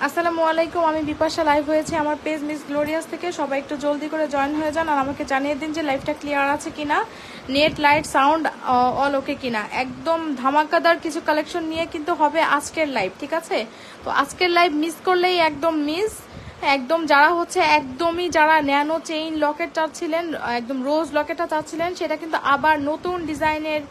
আসসালামু আলাইকুম, আমি বিপাশা লাইভ হয়েছে আমার পেজ মিস গ্লোরিয়াস থেকে। সবাই একটু জলদি করে জয়েন হয়ে যান আর আমাকে জানিয়ে দিন যে লাইভটা ক্লিয়ার আছে কিনা, নেট লাইট সাউন্ড অল ওকে কিনা। একদম ধামাকাদার কিছু কালেকশন নিয়ে কিন্তু হবে আজকের লাইভ, ঠিক আছে? তো আজকের লাইভ মিস করলেই একদম মিস। একদম যারা হচ্ছে একদমই যারা ন্যানো চেইন লকেট চাচ্ছিলেন, একদম রোজ লকেটটা চাচ্ছিলেন, সেটা কিন্তু আবার নতুন ডিজাইনের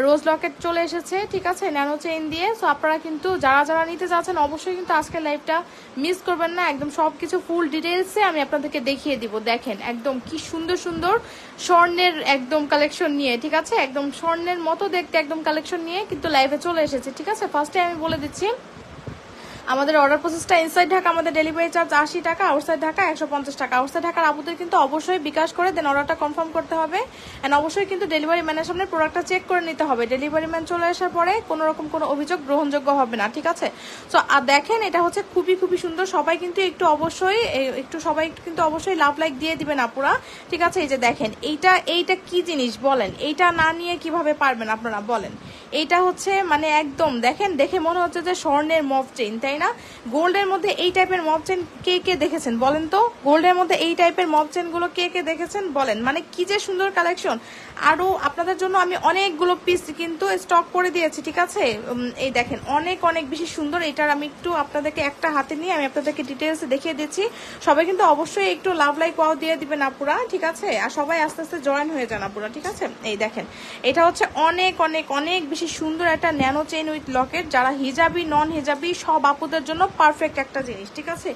রোজ লকেট চলে এসেছে, ঠিক আছে, ন্যানো চেইন দিয়ে। সো আপনারা কিন্তু যারা যারা নিতে চাচ্ছেন অবশ্যই কিন্তু আজকের লাইভটা মিস করবেন না। একদম সবকিছু ফুল ডিটেলসে আমি আপনাদেরকে দেখিয়ে দিব। দেখেন একদম কি সুন্দর সুন্দর স্বর্ণের একদম কালেকশন নিয়ে, ঠিক আছে, একদম স্বর্ণের মতো দেখতে একদম কালেকশন নিয়ে কিন্তু লাইভে চলে এসেছে, ঠিক আছে। ফার্স্টে আমি বলে দিচ্ছি আমাদের অর্ডার প্রসেসটা। ইনসাইড ঢাকা আমাদের ডেলিভারি চার্জ 80 টাকা, আউটসাইড ঢাকা 150 টাকা। আউটসাইড ঢাকার আপুদের কিন্তু অবশ্যই বিকাশ করে দেন অর্ডারটা কনফার্ম করতে হবে। অ্যান্ড অবশ্যই কিন্তু ডেলিভারি ম্যানের সামনে প্রোডাক্টটা চেক করে নিতে হবে। ডেলিভারি ম্যান চলে আসার পরে কোনো রকম কোনো অভিযোগ গ্রহণযোগ্য হবে না, ঠিক আছে। সো দেখেন এটা হচ্ছে খুবই খুবই সুন্দর। সবাই কিন্তু একটু অবশ্যই লাভ লাইক দিয়ে দিবেন আপুরা, ঠিক আছে। এই যে দেখেন এইটা কি জিনিস বলেন, এইটা না নিয়ে কিভাবে পারবেন আপনারা বলেন। এইটা হচ্ছে মানে একদম দেখেন, দেখে মনে হচ্ছে যে স্বর্ণের মফ চেইন, তাই না? গোল্ডের মধ্যে এই টাইপের মফ চেইন কে কে দেখেছেন বলেন তো? গোল্ডের মধ্যে এই টাইপের মফ চেইন গুলো কে কে দেখেছেন বলেন। মানে কি যে সুন্দর কালেকশন। আরো আপনাদের জন্য আমি অনেকগুলো পিস কিন্তু স্টক করে দিয়েছি, ঠিক আছে। এই দেখেন অনেক অনেক বেশি সুন্দর। এটার আমি একটু আপনাদেরকে একটা হাতে নিয়ে আমি আপনাদেরকে ডিটেলস দেখিয়ে দিচ্ছি। সবাই কিন্তু অবশ্যই একটু লাভ লাইক ওয়াও দিয়ে দিবেন আপুরা, ঠিক আছে। আর সবাই আস্তে আস্তে জয়েন হয়ে যান আপুরা, ঠিক আছে। এই দেখেন এটা হচ্ছে অনেক অনেক অনেক বেশি সুন্দর একটা ন্যানো চেইন উইথ লকেট। যারা হিজাবি নন হিজাবি সব আপুদের জন্য পারফেক্ট একটা জিনিস, ঠিক আছে,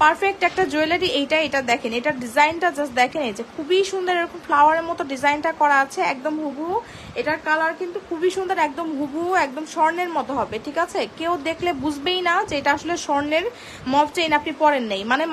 পারফেক্ট একটা জুয়েলারি। এটা দেখেন, এটার ডিজাইনটা জাস্ট দেখেন, এই যে খুবই সুন্দর এরকম ফ্লাওয়ারের মতো ডিজাইনটা করা আছে, একদম হুবহু। এটার কালার কিন্তু খুবই সুন্দর, একদম হুবহু একদম স্বর্ণের মতো হবে, ঠিক আছে। কেউ দেখলে বুঝবেই না যে এটা আসলে স্বর্ণের মফ চেইন আপনি পরেন নেই। মানে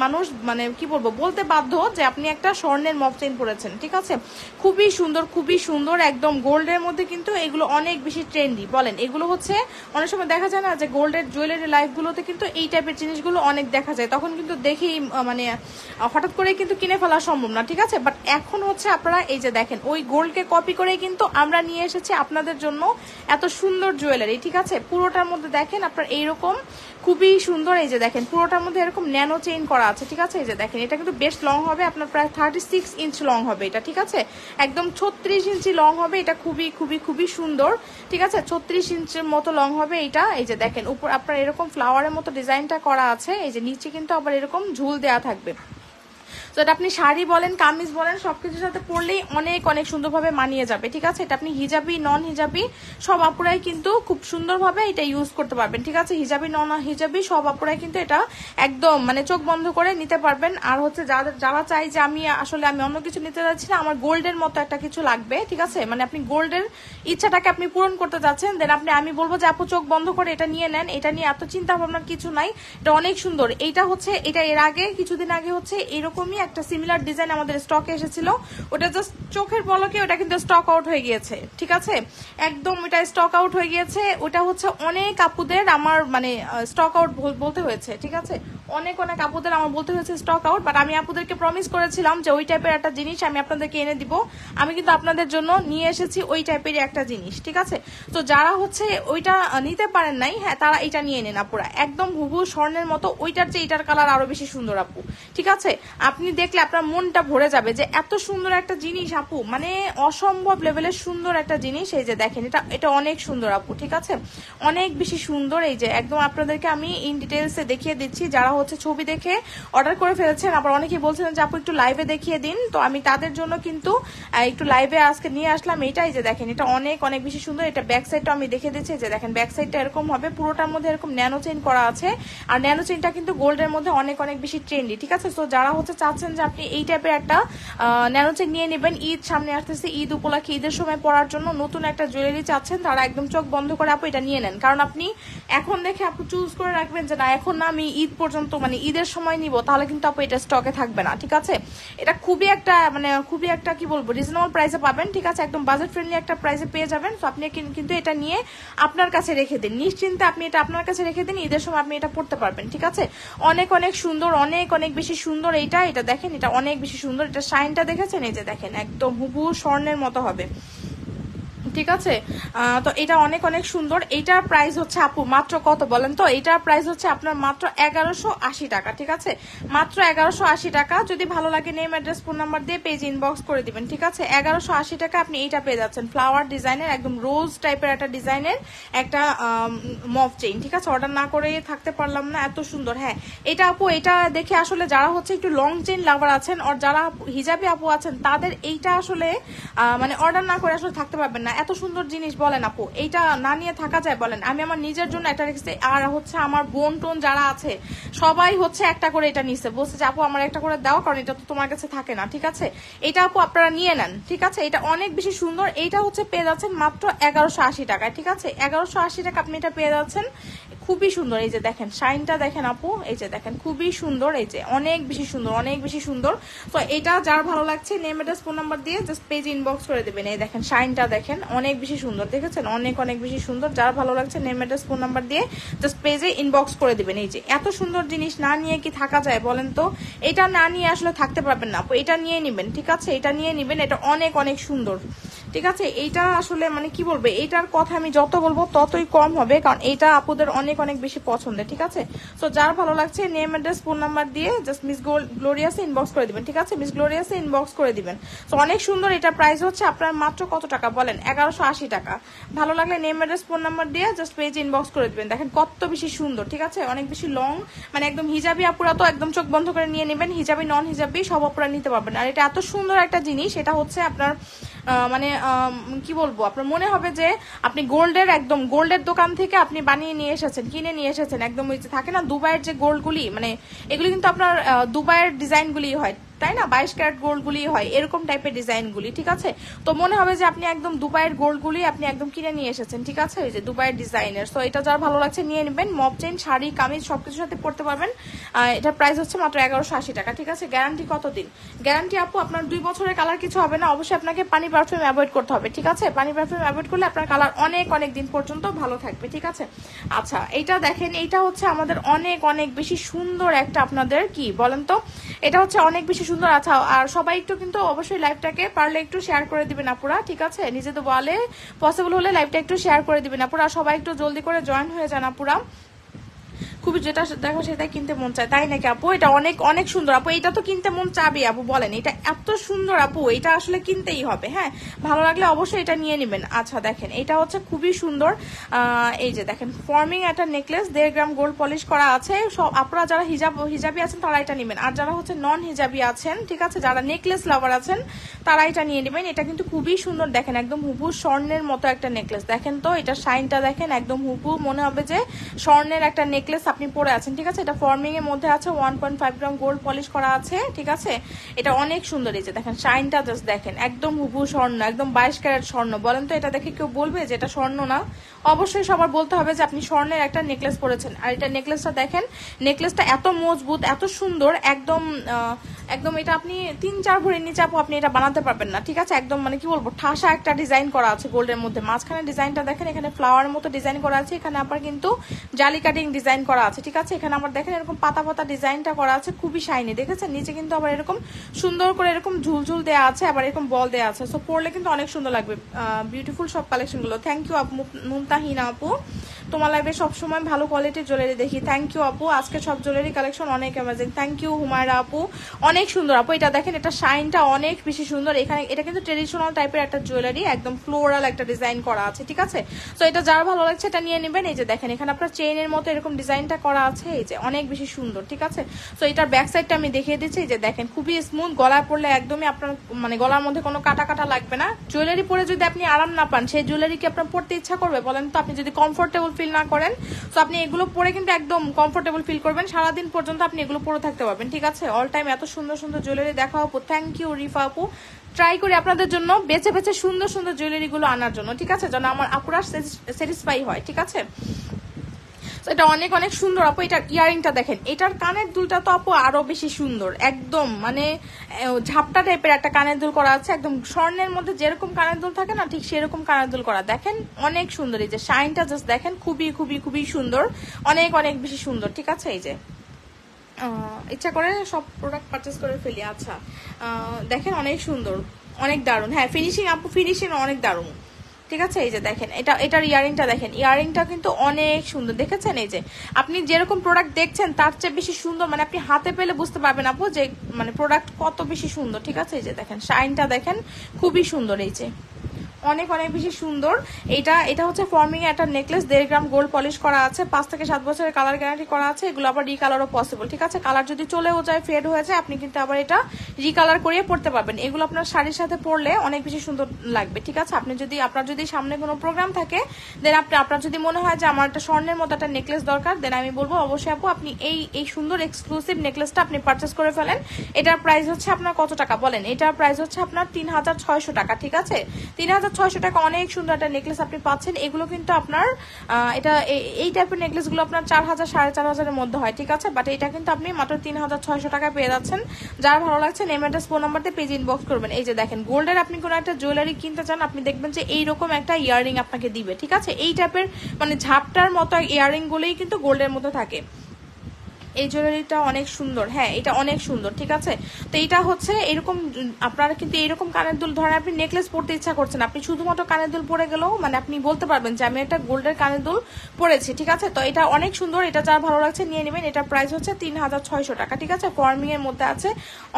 মানুষ মানে কি বলবো, বলতে বাধ্য যে আপনি একটা স্বর্ণের মফ চেইন পরেছেন, ঠিক আছে। খুবই সুন্দর, খুবই সুন্দর, একদম গোল্ডের মধ্যে কিন্তু এগুলো অনেক বেশি ট্রেন্ডি। বলেন এগুলো হচ্ছে অনেক সময় দেখা যায় না যে গোল্ডের জুয়েলারি লাইফগুলোতে কিন্তু এই টাইপের জিনিসগুলো অনেক দেখা যায়, তখন কিন্তু দেখেই মানে হঠাৎ করে কিন্তু কিনে ফেলা সম্ভব না, ঠিক আছে। বাট এখন হচ্ছে আপনারা এই যে দেখেন ওই গোল্ডকে কপি করে কিন্তু আমরা নিয়ে এসেছি আপনাদের জন্য এত সুন্দর জুয়েলারি, ঠিক আছে। পুরোটার মধ্যে দেখেন আপনার এইরকম খুবই সুন্দর। এই যে দেখেন পুরোটার মধ্যে এরকম ন্যানো চেইন করা আছে, ঠিক আছে। এই যে দেখেন এটা কিন্তু বেশ লং হবে, আপনার প্রায় 36 ইঞ্চ লং হবে এটা, ঠিক আছে। একদম 36 ইঞ্চি লং হবে এটা, খুবই খুবই খুবই সুন্দর, ঠিক আছে। 36 ইঞ্চের মতো লং হবে এটা। এই যে দেখেন উপর আপনার এরকম ফ্লাওয়ারের মতো ডিজাইনটা করা আছে, এই যে নিচে কিন্তু আবার এরকম ঝুল দেওয়া থাকবে। তো এটা আপনি শাড়ি বলেন কামিজ বলেন সবকিছুর সাথে পরলেই অনেক অনেক সুন্দরভাবে মানিয়ে যাবে, ঠিক আছে। এটা আপনি হিজাবি নন হিজাবি সব আপুরাই কিন্তু খুব সুন্দরভাবে এটা ইউজ করতে পারবেন, ঠিক আছে। হিজাবি নন হিজাবি সব আপুরাই কিন্তু এটা একদম মানে চোখ বন্ধ করে নিতে পারবেন। আর হচ্ছে যারা চাই যে আমি অন্য কিছু নিতে যাচ্ছি না, আমার গোল্ডের মতো একটা কিছু লাগবে, ঠিক আছে, মানে আপনি গোল্ডের ইচ্ছাটাকে আপনি পূরণ করতে যাচ্ছেন, দেন আমি বলবো যে আপু চোখ বন্ধ করে এটা নিয়ে নেন। এটা নিয়ে এত চিন্তা ভাবনার কিছু নাই, এটা অনেক সুন্দর। এটা এর আগে কিছুদিন আগে হচ্ছে এরকমই একটা সিমিলার ডিজাইন আমাদের স্টকে এসেছিল, ওটা জাস্ট চোখের পলকে ওটা কিন্তু স্টক আউট হয়ে গিয়েছে, ঠিক আছে। একদম এটা স্টক আউট হয়ে গিয়েছে। ওটা হচ্ছে অনেক আপুদের আমার মানে স্টক আউট বলতে হয়েছে, ঠিক আছে। অনেক অনেক আপুদের আমার বলতে হয়েছে স্টক আউট। বাট আমি আপুদেরকে প্রমিস করেছিলাম যে ওই টাইপের একটা জিনিস আমি আপনাদেরকে এনে দিব। আমি কিন্তু আপনাদের জন্য নিয়ে এসেছি ওই টাইপের একটা জিনিস, ঠিক আছে। তো যারা হচ্ছে ওইটা নিতে পারেন নাই, হ্যাঁ, তারা এটা নিয়ে নেন আপুরা, একদম হুবহু স্বর্ণের মতো। ওইটার চেয়ে এটার কালার আরো বেশি সুন্দর আপু, ঠিক আছে। আপনি দেখলে আপনার মনটা ভরে যাবে যে এত সুন্দর একটা জিনিস আপু, মানে অসম্ভব লেভেলের সুন্দর একটা জিনিস। এই যে দেখেন এটা অনেক সুন্দর আপু, ঠিক আছে, অনেক বেশি সুন্দর। এই যে একদম আপনাদেরকে আমি ইন ডিটেলসে দেখিয়ে দিচ্ছি। যারা হচ্ছে ছবি দেখে অর্ডার করে ফেলেছেন, আবার অনেকেই বলছেন যে আপু একটু লাইভে দেখিয়ে দিন, তো আমি তাদের জন্য কিন্তু একটু লাইভে আজকে নিয়ে আসলাম। এই যে দেখেন এটা অনেক অনেক বেশি সুন্দর। এটা ব্যাক সাইডটা আমি দেখিয়ে দিচ্ছি, যে দেখেন ব্যাক সাইডটা এরকম হবে, পুরোটার মধ্যে এরকম ন্যানো চেইন করা আছে। আর ন্যানো চেইনটা কিন্তু গোল্ডের মধ্যে অনেক অনেক বেশি ট্রেন্ডি, ঠিক আছে। তো যারা হচ্ছে চাচ্ছেন যে আপনি এই টাইপের একটা ন্যানো চেইন নিয়ে নেবেন, ঈদ সামনে আসতেছে, ঈদ উপলক্ষে ঈদের সময় পরার জন্য নতুন একটা জুয়েলারি চাচ্ছেন, তারা একদম চোখ বন্ধ করে আপু এটা নিয়ে নেন। কারণ আপনি এখন দেখে আপু চুজ করে রাখবেন যে না এখন না আমি ঈদ পর্যন্ত মানে ঈদের সময় নিব, তাহলে কিন্তু আপু এটা স্টকে থাকবে না, ঠিক আছে। এটা খুবই একটা কি বলবো রিজনেবল প্রাইসে পাবেন, ঠিক আছে, একদম বাজেট ফ্রেন্ডলি একটা প্রাইসে পেয়ে যাবেন। তো আপনি কিন্তু এটা নিয়ে আপনার কাছে রেখে দিন, নিশ্চিন্তে আপনি এটা আপনার কাছে রেখে দিন, ঈদের সময় আপনি এটা পড়তে পারবেন, ঠিক আছে। অনেক অনেক সুন্দর, অনেক অনেক বেশি সুন্দর। এটা দেখেন এটা অনেক বেশি সুন্দর। এটা শাইনটা দেখেছেন, এই যে দেখেন একদম হুবহু স্বর্ণের মতো হবে, ঠিক আছে। তো এটা অনেক অনেক সুন্দর। এইটার প্রাইস হচ্ছে আপু মাত্র কত বলেন তো? এইটার প্রাইস হচ্ছে আপনার মাত্র 1180 টাকা, ঠিক আছে, মাত্র 1180 টাকা। যদি ভালো লাগে নেম অ্যাড্রেস ফোন নাম্বার দিয়ে পেজ ইনবক্স করে দিবেন, ঠিক আছে। 1180 টাকা আপনি এইটা পেয়ে যাচ্ছেন, ফ্লাওয়ার ডিজাইনের একদম রোজ টাইপের একটা ডিজাইনের একটা মফ চেইন, ঠিক আছে। অর্ডার না করে থাকতে পারলাম না, এত সুন্দর। হ্যাঁ এটা আপু, এটা দেখে আসলে যারা হচ্ছে একটু লং চেইন লাভার আছেন আর যারা হিজাবি আপু আছেন তাদের এইটা আসলে মানে অর্ডার না করে আসলে থাকতে পারবেন না, এত সুন্দর জিনিস। বলেন আপু এইটা না নিয়ে থাকা যায় বলেন? আমি আমার নিজের জন্য একটা রেখেছি, আর হচ্ছে আমার বোন টোন যারা আছে সবাই হচ্ছে একটা করে এটা নিচ্ছে, বলছে যে আপু আমার একটা করে দাও, কারণ এটা তো তোমার কাছে থাকে না, ঠিক আছে। এটা আপু আপনারা নিয়ে নেন, ঠিক আছে। এটা অনেক বেশি সুন্দর। এইটা হচ্ছে পেয়ে যাচ্ছেন মাত্র 1180 টাকায়, ঠিক আছে। 1180 টাকা আপনি এটা পেয়ে যাচ্ছেন, খুবই সুন্দর। এই যে দেখেন শাইনটা দেখেন আপু, এই যে দেখেন খুবই সুন্দর, এই যে অনেক বেশি সুন্দর, অনেক বেশি সুন্দর। তো এটা যার ভালো লাগছে নেম অ্যাড্রেস ফোন নাম্বার দিয়ে জাস্ট পেজ ইনবক্স করে দেবেন। এই দেখেন শাইনটা দেখেন অনেক বেশি সুন্দর, দেখেছেন অনেক অনেক বেশি সুন্দর। যার ভালো লাগছে নেম অ্যাড্রেস ফোন নাম্বার দিয়ে জাস্ট পেজে ইনবক্স করে দেবেন। এই যে এত সুন্দর জিনিস না নিয়ে কি থাকা যায় বলেন তো? এটা না নিয়ে আসলে থাকতে পারবেন না আপু, এটা নিয়ে নিবেন, ঠিক আছে, এটা নিয়ে নিবেন। এটা অনেক অনেক সুন্দর, ঠিক আছে। এইটা আসলে মানে কি বলবো, এইটার কথা আমি যত বলবো ততই কম হবে, কারণ এটা আপুদের অনেক অনেক বেশি পছন্দের, ঠিক আছে। তো যার ভালো লাগছে নেম অ্যাড্রেস ফোন নাম্বার দিয়ে জাস্ট মিস গ্লোরিয়াসে ইনবক্স করে দিবেন, ঠিক আছে, মিস গ্লোরিয়াসে ইনবক্স করে দিবেন। তো অনেক সুন্দর। এটা প্রাইস হচ্ছে আপনার মাত্র কত টাকা বলেন? 1180 টাকা। ভালো লাগলে নেম অ্যাড্রেস ফোন নাম্বার দিয়ে জাস্ট পেজ ইনবক্স করে দিবেন। দেখেন কত বেশি সুন্দর, ঠিক আছে, অনেক বেশি লং, মানে একদম হিজাবি আপুরা তো একদম চোখ বন্ধ করে নিয়ে নেবেন, হিজাবি নন হিজাবি সব আপুরা নিতে পারবেন। আর এটা এত সুন্দর একটা জিনিস, এটা হচ্ছে আপনার মানে কি বলবো, আপনার মনে হবে যে আপনি গোল্ডের একদম গোল্ডের দোকান থেকে আপনি বানিয়ে নিয়ে এসেছেন, কিনে নিয়ে এসেছেন, একদম ওই যে থাকে না দুবাইয়ের যে গোল্ডগুলি, মানে এগুলি কিন্তু আপনার দুবাইয়ের ডিজাইনগুলি হয়, তাই না, 22 ক্যারেট গোল্ড গুলি হয় এরকম টাইপের ডিজাইন গুলি, ঠিক আছে। তো মনে হবে যে আপনি একদম দুবাইয়ের গোল্ড গুলি আপনি একদম কিনে নিয়ে এসেছেন, ঠিক আছে, ওই যে দুবাইয়ের ডিজাইনের। তো এটা যার ভালো লাগছে নিয়ে নেবেন, মপ চেইন শাড়ি কামিজ সবকিছুর সাথে পড়তে পারবেন। এটার প্রাইস হচ্ছে মাত্র 1180 টাকা, ঠিক আছে। গ্যারান্টি কতদিন? গ্যারান্টি আপু আপনার 2 বছরের কালার কিছু হবে না, অবশ্যই আপনাকে পানি পারফিউম অ্যাভয়েড করতে হবে, ঠিক আছে। পানি পারফিউম অ্যাভয়েড করলে আপনার কালার অনেক অনেক দিন পর্যন্ত ভালো থাকবে, ঠিক আছে। আচ্ছা এইটা দেখেন, এইটা হচ্ছে আমাদের অনেক অনেক বেশি সুন্দর একটা, আপনাদের কি বলেন তো, এটা হচ্ছে অনেক বেশি সুন্দর। আচ্ছা আর সবাই একটু কিন্তু অবশ্যই লাইভটাকে পারলে একটু শেয়ার করে দিবেন আপুরা, ঠিক আছে, নিজেদের বলে পসিবল হলে লাইভটা একটু শেয়ার করে দিবেন আপুরা। সবাই একটু জলদি করে জয়েন হয়ে যান আপুরা, খুবই যেটা দেখো সেটাই কিনতে মন চায়, তাই নাকি আপু? এটা অনেক অনেক সুন্দর আপু, এটা তো কিনতে মন চাবে আপু, বলেন এটা এত সুন্দর আপু, এটা আসলে কিনতেই হবে। হ্যাঁ ভালো লাগলে অবশ্যই এটা নিয়ে নেবেন। আচ্ছা দেখেন এটা হচ্ছে খুবই সুন্দর, এই যে দেখেন ফর্মিং একটা নেকলেস 1.5 গ্রাম গোল্ড পলিশ করা আছে। সব আপনারা যারা হিজাবি আছেন তারা এটা নেবেন, আর যারা হচ্ছে নন হিজাবি আছেন, ঠিক আছে, যারা নেকলেস লাভার আছেন তারা এটা নিয়ে নেবেন। এটা কিন্তু খুবই সুন্দর, দেখেন একদম হুবহু স্বর্ণের মতো একটা নেকলেস, দেখেন তো এটা শাইনটা দেখেন, একদম হুবহু মনে হবে যে স্বর্ণের একটা নেকলেস আপনি পরে আছেন, ঠিক আছে। এটা ফর্মিং এর মধ্যে আছে, 1.5 গ্রাম গোল্ড পলিশ করা আছে, ঠিক আছে। এটা অনেক সুন্দর, এই যে দেখেন শাইনটা জাস্ট দেখেন, একদম হুবহু স্বর্ণ, একদম 22 ক্যারেট স্বর্ণ। বলেন তো এটা দেখে কেউ বলবে যে এটা স্বর্ণ না? অবশ্যই সবার বলতে হবে যে আপনি স্বর্ণের একটা নেকলেস পরেছেন। আর এটা নেকলেসটা দেখেন, নেকলেসটা এত মজবুত এত সুন্দর, একদম একদম এটা আপনি 3-4 ভরির নিচে আপু আপনি এটা বানাতে পারবেন না, ঠিক আছে। একদম মানে কি বলবো, ঠাসা একটা ডিজাইন করা আছে গোল্ডের মধ্যে, মাঝখানে ডিজাইনটা দেখেন, এখানে ফ্লাওয়ারের মতো ডিজাইন করা আছে, এখানে আবার কিন্তু জালি কাটিং ডিজাইন করা আছে, ঠিক আছে। এখানে আমার দেখেন এরকম পাতা পাতা ডিজাইনটা করা আছে, খুবই শাইনি, দেখেছেন। নিচে কিন্তু আবার এরকম সুন্দর করে এরকম ঝুলঝুল দেওয়া আছে, আবার এরকম বল দেওয়া আছে, সো পরলে কিন্তু অনেক সুন্দর লাগবে। বিউটিফুল সব কালেকশন গুলো। থ্যাংক ইউ আপু মুমতাহিনা আপু, তোমার লাইভে সবসময় ভালো কোয়ালিটির জুয়েলারি দেখি। থ্যাংক ইউ আপু, আজকে সব জুয়েলারি কালেকশন অনেক অ্যামেজিং। থ্যাংক ইউ হুমায়রা আপু, অনেক সুন্দর আপু। এটা দেখেন, এটা শাইনটা অনেক বেশি সুন্দর। এখানে এটা কিন্তু ট্রেডিশনাল টাইপের একটা জুয়েলারি, একদম ফ্লোরাল একটা ডিজাইন করা আছে, ঠিক আছে। তো এটা যার ভালো লাগছে এটা নিয়ে নেবেন। এই যে দেখেন এখানে আপনার চেইনের মতো এরকম ডিজাইনটা করা আছে, এই যে অনেক বেশি সুন্দর, ঠিক আছে। তো এটার ব্যাক সাইডটা আমি দেখিয়ে দিচ্ছি, এই যে দেখেন খুবই স্মুথ, গলায় পড়লে একদমই আপনার মানে গলার মধ্যে কোনো কাটা কাটা লাগবে না। জুয়েলারি পরে যদি আপনি আরাম না পান, সেই জুয়েলারি কি আপনার পড়তে ইচ্ছা করবে বলেন তো? আপনি যদি কমফোর্টেবল ফিল না করেন, তো আপনি এগুলো পরে কিন্তু একদম কমফোর্টেবল ফিল করবেন, সারাদিন পর্যন্ত আপনি এগুলো পরে থাকতে পারবেন, ঠিক আছে। অল টাইম এত সুন্দর সুন্দর জুয়েলারি দেখা আপু। থ্যাংক ইউ রিফা আপু, ট্রাই করি আপনাদের জন্য বেছে বেছে সুন্দর সুন্দর জুয়েলারি গুলো আনার জন্য, ঠিক আছে, যেন আমার আপুরা স্যাটিসফাই হয়, ঠিক আছে। এটা অনেক অনেক সুন্দর আপু। এটার ইয়ারিংটা দেখেন, এটার কানের দুলটা তো আপু আরো বেশি সুন্দর, একদম মানে ঝাপটা টাইপের একটা কানের দুল করা আছে, একদম স্বর্ণের মধ্যে যেরকম কানের দুল থাকে না ঠিক সেরকম কানের দুল করা, দেখেন অনেক সুন্দর। এই যে শাইনটা জাস্ট দেখেন, খুবই খুবই খুবই সুন্দর, অনেক অনেক বেশি সুন্দর, ঠিক আছে। এই যে ইচ্ছা করে সব প্রোডাক্ট পারচেস করে ফেলি। আচ্ছা দেখেন অনেক সুন্দর, অনেক দারুণ। হ্যাঁ ফিনিশিং আপু, ফিনিশিং অনেক দারুণ, ঠিক আছে। এই যে দেখেন এটার ইয়ারিংটা দেখেন, ইয়ারিংটা কিন্তু অনেক সুন্দর, দেখেছেন? এই যে আপনি যেরকম প্রোডাক্ট দেখছেন তার চেয়ে বেশি সুন্দর, মানে আপনি হাতে পেলে বুঝতে পারবেন আপু যে মানে প্রোডাক্ট কত বেশি সুন্দর। ঠিক আছে, এই যে দেখেন শাইনটা দেখেন, খুবই সুন্দর। এই যে অনেক অনেক বেশি সুন্দর। এটা হচ্ছে ফর্মিং এ একটা নেকলেস, 1.5 গ্রাম গোল্ড পলিশ করা আছে, 5 থেকে 7 বছরের কালার গ্যারান্টি করা আছে। এগুলো আবার রিকালারও পসিবল। ঠিক আছে, কালার যদি চলেও যায়, ফেড হয়ে যায়, আপনি কিন্তু আবার এটা রিকালার করিয়ে পড়তে পারবেন। এগুলো আপনার শাড়ির সাথে পরলে অনেক বেশি সুন্দর লাগবে। ঠিক আছে, আপনার যদি সামনে কোনো প্রোগ্রাম থাকে, দেন আপনার যদি মনে হয় যে আমার একটা স্বর্ণের মতো একটা নেকলেস দরকার, দেন আমি বলবো অবশ্যই আপু আপনি এই সুন্দর এক্সক্লুসিভ নেকলেসটা আপনি পারচেস করে ফেলেন। এটার প্রাইস হচ্ছে আপনার কত টাকা বলেন? এটার প্রাইস হচ্ছে আপনার 3600 টাকা। ঠিক আছে, 3600 টাকা অনেক সুন্দর একটা নেকলেস আপনি পাচ্ছেন। এগুলো কিন্তু আপনার এই টাইপের নেকলেস গুলো আপনার 4000 4500 এর মধ্যে হয়। ঠিক আছে, বাট এটা কিন্তু আপনি মাত্র 3600 টাকায় পেয়ে যাচ্ছেন। যার ভালো লাগছে নেম অ্যাড্রেস ফোন নাম্বার দিয়ে পেজ ইনবক্স করবেন। এই যে দেখেন গোল্ডের আপনি কোনো একটা জুয়েলারি কিনতে চান, আপনি দেখবেন যে এইরকম একটা ইয়াররিং আপনাকে দিবে। ঠিক আছে, এই টাইপের মানে ঝাপটার মতো ইয়াররিং গুলোই কিন্তু গোল্ডের মধ্যে থাকে। এই জুয়েলারিটা অনেক সুন্দর, হ্যাঁ এটা অনেক সুন্দর। ঠিক আছে, তো এইটা হচ্ছে এরকম, আপনারা কিন্তু এইরকম কানের দুল ধরেন আপনি নেকলেস পরতে ইচ্ছা করছেন, আপনি শুধুমাত্র কানের দুল পরে গেলেও মানে আপনি বলতে পারবেন যে আমি একটা গোল্ডের কানের দুল পরেছি। ঠিক আছে, তো এটা অনেক সুন্দর, এটা যার ভালো লাগছে নিয়ে নেবেন। এটার প্রাইস হচ্ছে 3600 টাকা। ঠিক আছে, ফর্মিং এর মধ্যে আছে,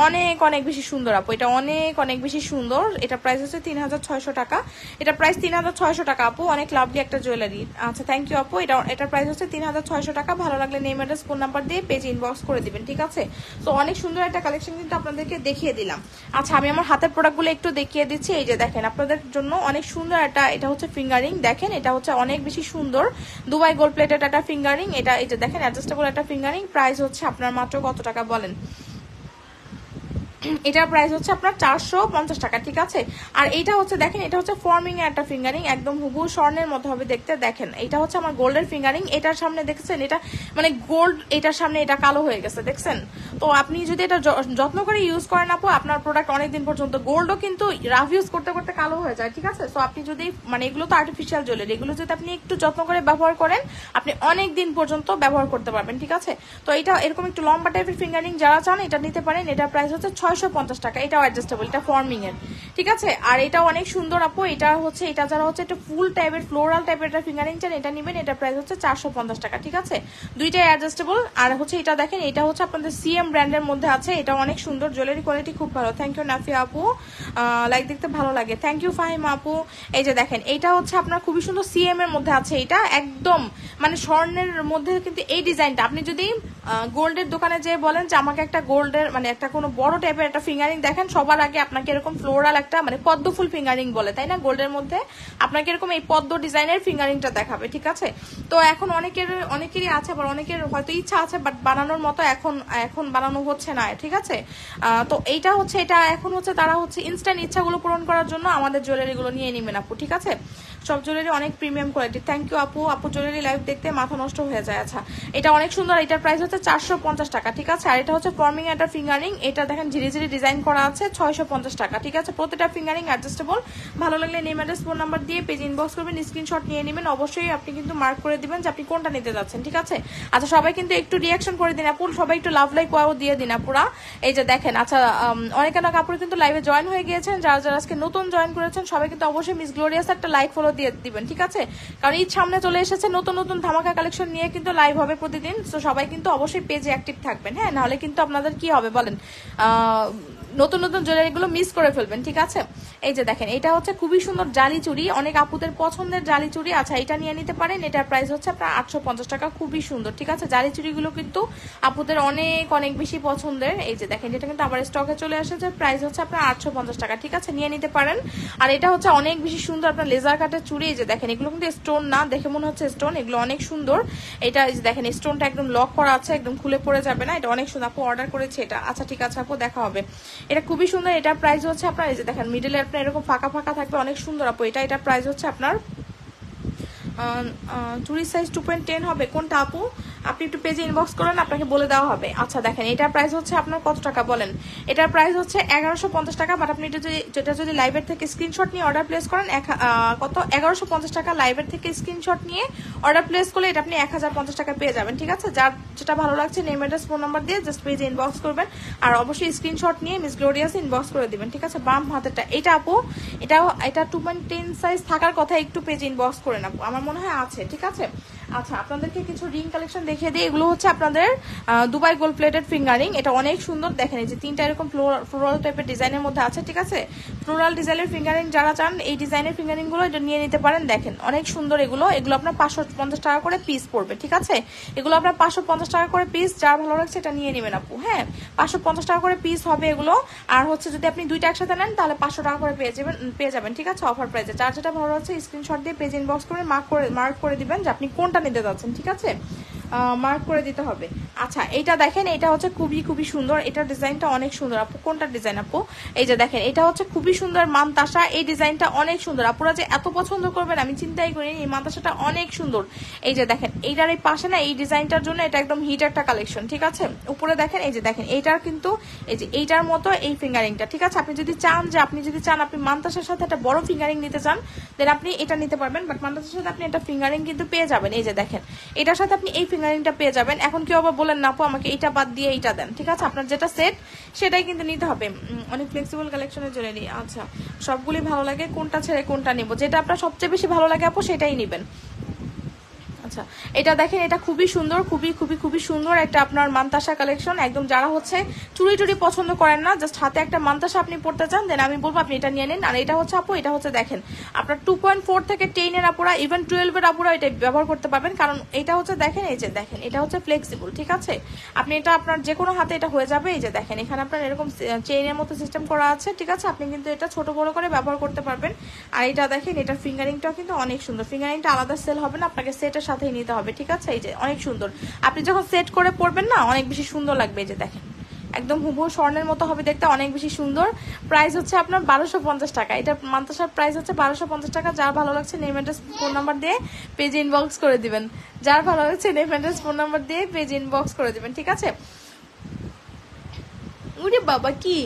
অনেক অনেক বেশি সুন্দর আপু, এটা অনেক অনেক বেশি সুন্দর। এটা প্রাইস হচ্ছে 3600 টাকা। এটা প্রাইস 3600 টাকা আপু, অনেক লাভলি একটা জুয়েলারি। আচ্ছা থ্যাংক ইউ আপু। এটার প্রাইস হচ্ছে 3600 টাকা। ভালো লাগলে নেম অ্যাড্রেস ফোন নাম্বার দিয়ে পেজ ইনবক্স করে দিবেন। ঠিক আছে, তো অনেক সুন্দর একটা কালেকশন কিন্তু আপনাদেরকে দেখিয়ে দিলাম। আচ্ছা আমি আমার হাতের প্রোডাক্টগুলো একটু দেখিয়ে দিচ্ছি। এই যে দেখেন আপনাদের জন্য অনেক সুন্দর একটা, এটা হচ্ছে ফিঙ্গারিং, দেখেন এটা হচ্ছে অনেক বেশি সুন্দর দুবাই গোল্ড প্লেটেড একটা ফিঙ্গারিং। এটা এই যে দেখেন অ্যাডজাস্টেবল একটা ফিঙ্গারিং। প্রাইস হচ্ছে আপনার মাত্র কত টাকা বলেন? এটার প্রাইস হচ্ছে আপনার 450 টাকা। ঠিক আছে, আর এইটা হচ্ছে দেখেন এটা হচ্ছে ফর্মিং এর একটা ফিঙ্গারিং, একদম হুবহু স্বর্ণের মতো হবে দেখতে। দেখেন এটা হচ্ছে আমার গোল্ডের ফিঙ্গারিং, এটার সামনে দেখছেন এটা মানে গোল্ড, এটার সামনে এটা কালো হয়ে গেছে দেখছেন। তো আপনি যদি এটা যত্ন করে ইউজ করেন আপু, আপনার প্রোডাক্ট অনেকদিন পর্যন্ত, গোল্ডও কিন্তু রাফ ইউজ করতে করতে কালো হয়ে যায়। ঠিক আছে, তো আপনি যদি মানে এগুলো তো আর্টিফিশিয়াল জুয়েলারি, এগুলো যদি আপনি একটু যত্ন করে ব্যবহার করেন, আপনি অনেক দিন পর্যন্ত ব্যবহার করতে পারবেন। ঠিক আছে, তো এটা এরকম একটু লম্বা টাইপের ফিঙ্গারিং যারা চান এটা নিতে পারেন। এটার প্রাইস হচ্ছে 650 টাকা। এটাও অ্যাডজাস্টেবল, এটা ফর্মিং এর। ঠিক আছে, আর এটাও অনেক সুন্দর আপু। এটা যারা হচ্ছে একটা ফুল টাইপের ফ্লোরাল টাইপের একটা ফিঙ্গারিং চান, এটা নেবেন। এটা প্রাইস হচ্ছে 450 টাকা। ঠিক আছে, দুইটাই অ্যাডজাস্টেবল। আর হচ্ছে এটা দেখেন, এটা হচ্ছে আপনাদের সিএম ব্র্যান্ডের মধ্যে আছে, এটা অনেক সুন্দর, জুয়েলারি কোয়ালিটি খুব ভালো। থ্যাংক ইউ নাফিয়া আপু, লাইক দেখতে ভালো লাগে, থ্যাংক ইউ ফাহিম আপু। এই যে দেখেন এটা হচ্ছে আপনার খুবই সুন্দর সিএম এর মধ্যে আছে, এটা একদম মানে স্বর্ণের মধ্যে কিন্তু এই ডিজাইনটা আপনি যদি গোল্ডের দোকানে যে বলেন যে আমাকে একটা গোল্ডের মানে একটা কোনো বড় টাইপের একটা ফিঙ্গারিং দেখেন, সবার আগে আপনাকে এরকম ফ্লোরাল একটা মানে পদ্ম ফুল ফিঙ্গারিং বলে তাই না, গোল্ডের মধ্যে আপনাকে এরকম এই পদ্ম ডিজাইনের ফিঙ্গারিংটা দেখাবে। ঠিক আছে, তো এখন অনেকেরই আছে, আবার অনেকের হয়তো ইচ্ছা আছে বাট বানানোর মতো এখন বানানো হচ্ছে না। ঠিক আছে, তো এইটা হচ্ছে এটা এখন হচ্ছে তারা হচ্ছে ইনস্ট্যান্ট ইচ্ছাগুলো পূরণ করার জন্য আমাদের জুয়েলারিগুলো নিয়ে নেবেন আপু। ঠিক আছে, সব জুয়েলারি অনেক প্রিমিয়াম কোয়ালিটি। থ্যাংক ইউ আপু। জুয়েলারি লাইভ দেখতে মাথা নষ্ট হয়ে যায়। আচ্ছা এটা অনেক সুন্দর, এটার প্রাইস হচ্ছে 450 টাকা। ঠিক আছে, আর এটা হচ্ছে ফর্মিং একটা ফিঙ্গারিং, এটা দেখেন ঝিরি ঝিরি ডিজাইন করা আছে, 650 টাকা। ঠিক আছে, প্রতিটা ফিঙ্গারিং অ্যাডজাস্টেবল। ভালো লাগলে নেম অ্যাড্রেস ফোন নাম্বার দিয়ে পেজ ইনবক্স করবেন, স্ক্রিনশট নিয়ে নেবেন। অবশ্যই আপনি কিন্তু মার্ক করে দিবেন যে আপনি কোনটা নিতে যাচ্ছেন। ঠিক আছে, আচ্ছা সবাই কিন্তু একটু রিয়াকশন করে দিন আপু, সবাই একটু লাভ লাইক ওয়াও দিয়ে দিন আপুরা। এই যে দেখেন, আচ্ছা অনেক আপুরা কিন্তু লাইভে জয়েন হয়ে গিয়েছেন, যারা যারা আজকে নতুন জয়েন করেছেন সবাই কিন্তু অবশ্যই মিস গ্লোরিয়াস একটা লাইক ফলো দিয়ে দিবেন। ঠিক আছে, কারণ ঈদ সামনে চলে এসেছে, নতুন নতুন ধামাকা কালেকশন নিয়ে কিন্তু লাইভ হবে প্রতিদিন। তো সবাই কিন্তু অবশ্যই পেজে অ্যাক্টিভ থাকবেন, হ্যাঁ, নাহলে কিন্তু আপনাদের কি হবে বলেন, নতুন নতুন জুয়েলারি গুলো মিস করে ফেলবেন। ঠিক আছে, এই যে দেখেন এটা হচ্ছে খুবই সুন্দর জালি চুড়ি, অনেক আপুদের পছন্দের জালি চুড়ি। আচ্ছা এটা নিয়ে নিতে পারেন, এটার প্রাইস হচ্ছে আপনার 850 টাকা, খুবই সুন্দর। ঠিক আছে, জালি চুড়িগুলো কিন্তু আপুদের অনেক অনেক বেশি পছন্দের। এই যে দেখেন এটা কিন্তু আবার স্টকে চলে এসেছে, প্রাইস হচ্ছে আপনার 850 টাকা। ঠিক আছে, নিয়ে নিতে পারেন। আর এটা হচ্ছে অনেক বেশি সুন্দর আপনার লেজার কাটের চুড়ি। এই যে দেখেন এগুলো কিন্তু স্টোন না, দেখে মনে হচ্ছে স্টোন, এগুলো অনেক সুন্দর। এটা এই যে দেখেন স্টোনটা একদম লক করা আছে, একদম খুলে পড়ে যাবে না, এটা অনেক সুন্দর। আপু অর্ডার করেছে এটা, আচ্ছা ঠিক আছে আপু দেখা হবে। এটা খুবই সুন্দর, এটার প্রাইস হচ্ছে আপনার এই যে দেখেন মিডলে আপনার এরকম ফাঁকা ফাঁকা থাকবে, অনেক সুন্দর আপু। এটার প্রাইস হচ্ছে আপনার চুরি সাইজ 2.10 হবে কোনটা আপু? আপনি একটু পেজে ইনবক্স করেন, আপনাকে বলে দেওয়া হবে। আচ্ছা দেখেন, এটার প্রাইস হচ্ছে আপনার কত টাকা বলেন? এটার প্রাইস হচ্ছে 1150 টাকা, বাট আপনি যেটা যদি লাইভের থেকে স্ক্রিনশট নিয়ে অর্ডার প্লেস করেন কত 1150 টাকা লাইভের থেকে স্ক্রিনশট নিয়ে অর্ডার প্লেস করলে এটা আপনি 1050 টাকা পেয়ে যাবেন, ঠিক আছে? যার যেটা ভালো লাগছে নেম অ্যাড্রেস ফোন নাম্বার দিয়ে জাস্ট পেজে ইনবক্স করবেন, আর অবশ্যই স্ক্রিনশট নিয়ে মিস গ্লোরিয়াস ইনবক্স করে দিবেন, ঠিক আছে? বাম হাতেরটা এটা আপু, এটা 2.10 সাইজ থাকার কথা, একটু পেজে ইনবক্স করে নেবো, আমার মনে হয় আছে, ঠিক আছে? আচ্ছা আপনাদেরকে কিছু রিং কালেকশন দেখিয়ে দিই। এগুলো হচ্ছে আপনাদের দুবাই গোল্ড প্লেটেড ফিঙ্গারিং, এটা অনেক সুন্দর। দেখেন এই যে তিনটা এরকম ফ্লোরাল টাইপের ডিজাইনের মধ্যে আছে, ঠিক আছে? ফ্লোরাল ডিজাইনের ফিঙ্গারিং যারা চান এই ডিজাইনের ফিঙ্গারিং গুলো এটা নিয়ে নিতে পারেন। দেখেন অনেক সুন্দর এগুলো আপনার 550 টাকা করে পিস পড়বে, ঠিক আছে? এগুলো আপনার 550 টাকা করে পিস, যার ভালো লাগছে এটা নিয়ে নেবেন আপু। হ্যাঁ 550 টাকা করে পিস হবে এগুলো, আর হচ্ছে যদি আপনি দুইটা একসাথে নেন তাহলে 500 টাকা করে পেয়ে যাবেন, ঠিক আছে? অফার প্রাইসে। যার যেটা ভালো লাগছে স্ক্রিনশট দিয়ে পেজ ইনবক্স করে মার্ক করে দিবেন যে আপনি কোনটা নিতে যাচ্ছেন, ঠিক আছে? মার্ক করে দিতে হবে। আচ্ছা এইটা দেখেন, এটা হচ্ছে খুবই সুন্দর, এটার ডিজাইনটা অনেক সুন্দর। আপু কোনটা ডিজাইন আপু? এই যে দেখেন এটা হচ্ছে খুবই সুন্দর মানতাসা, এই ডিজাইনটা অনেক সুন্দর। আপুরা যে এত পছন্দ করবেন আমি চিন্তাই করি, এই মানতাসাটা অনেক সুন্দর। এই যে দেখেন এইটার এই পাশে না এই ডিজাইনটার জন্য এটা একদম হিট একটা কালেকশন, ঠিক আছে? উপরে দেখেন এই যে দেখেন এইটার কিন্তু এই যে এইটার মতো এই ফিঙ্গারিংটা, ঠিক আছে? আপনি যদি চান আপনি মানতাসার সাথে একটা বড় ফিঙ্গারিং নিতে চান দেন আপনি এটা নিতে পারবেন, বাট মানতাসার সাথে আপনি একটা ফিঙ্গারিং কিন্তু পেয়ে যাবেন। এই যে দেখেন এটার সাথে আপনি এই ফিঙ্গারিংটা পেয়ে যাবেন। এখন কেউ আবার বলেন না আপু আমাকে এইটা বাদ দিয়ে এইটা দেন, ঠিক আছে? আপনার যেটা সেট সেটাই কিন্তু নিতে হবে। অনেক ফ্লেক্সিবল কালেকশনের জন্য নিই। আচ্ছা সবগুলি ভালো লাগে, কোনটা ছেড়ে কোনটা নিব? যেটা আপনার সবচেয়ে বেশি ভালো লাগে আপু সেটাই নেবেন। আচ্ছা এটা দেখেন, এটা খুবই সুন্দর, খুবই সুন্দর একটা আপনার মানতাসা কালেকশন। একদম যারা হচ্ছে চুড়ি টুড়ি পছন্দ করেন না, জাস্ট হাতে একটা মানতাসা আপনি পড়তে চান, দেন আমি বলবো আপনি এটা নিয়ে নিন। আর এটা হচ্ছে আপু, এটা হচ্ছে দেখেন আপনার 2.4 থেকে 10 এর আপুরা, ইভেন 12 এর আপুরা এটা ব্যবহার করতে পারবেন, কারণ এটা হচ্ছে দেখেন এই যে দেখেন এটা হচ্ছে ফ্লেক্সিবল, ঠিক আছে? আপনি এটা আপনার যে কোনো হাতে এটা হয়ে যাবে। এই যে দেখেন এখানে আপনার এরকম চেইনের মতো সিস্টেম করা আছে, ঠিক আছে? আপনি কিন্তু এটা ছোট বড় করে ব্যবহার করতে পারবেন। আর এটা দেখেন এটার ফিঙ্গারিংটাও কিন্তু অনেক সুন্দর, ফিঙ্গারিংটা আলাদা সেল হবে না, আপনাকে সেটের সাথেই নিতে হবে, ঠিক আছে? এই যে অনেক সুন্দর, আপনি যখন সেট করে পরবেন না অনেক বেশি সুন্দর লাগবে। এই যে দেখেন একদম হুবহু স্বর্ণের মতো হবে দেখতে, অনেক বেশি সুন্দর। প্রাইস হচ্ছে আপনার 1250 টাকা, এটা মানতাসার প্রাইস হচ্ছে 1250 টাকা। যার ভালো লাগছে নেম অ্যাড্রেস ফোন নাম্বার দিয়ে পেজে ইনবক্স করে দিবেন, যার ভালো লাগছে নেম অ্যাড্রেস ফোন নাম্বার দিয়ে পেজে ইনবক্স করে দিবেন, ঠিক আছে? উরে বাবা কি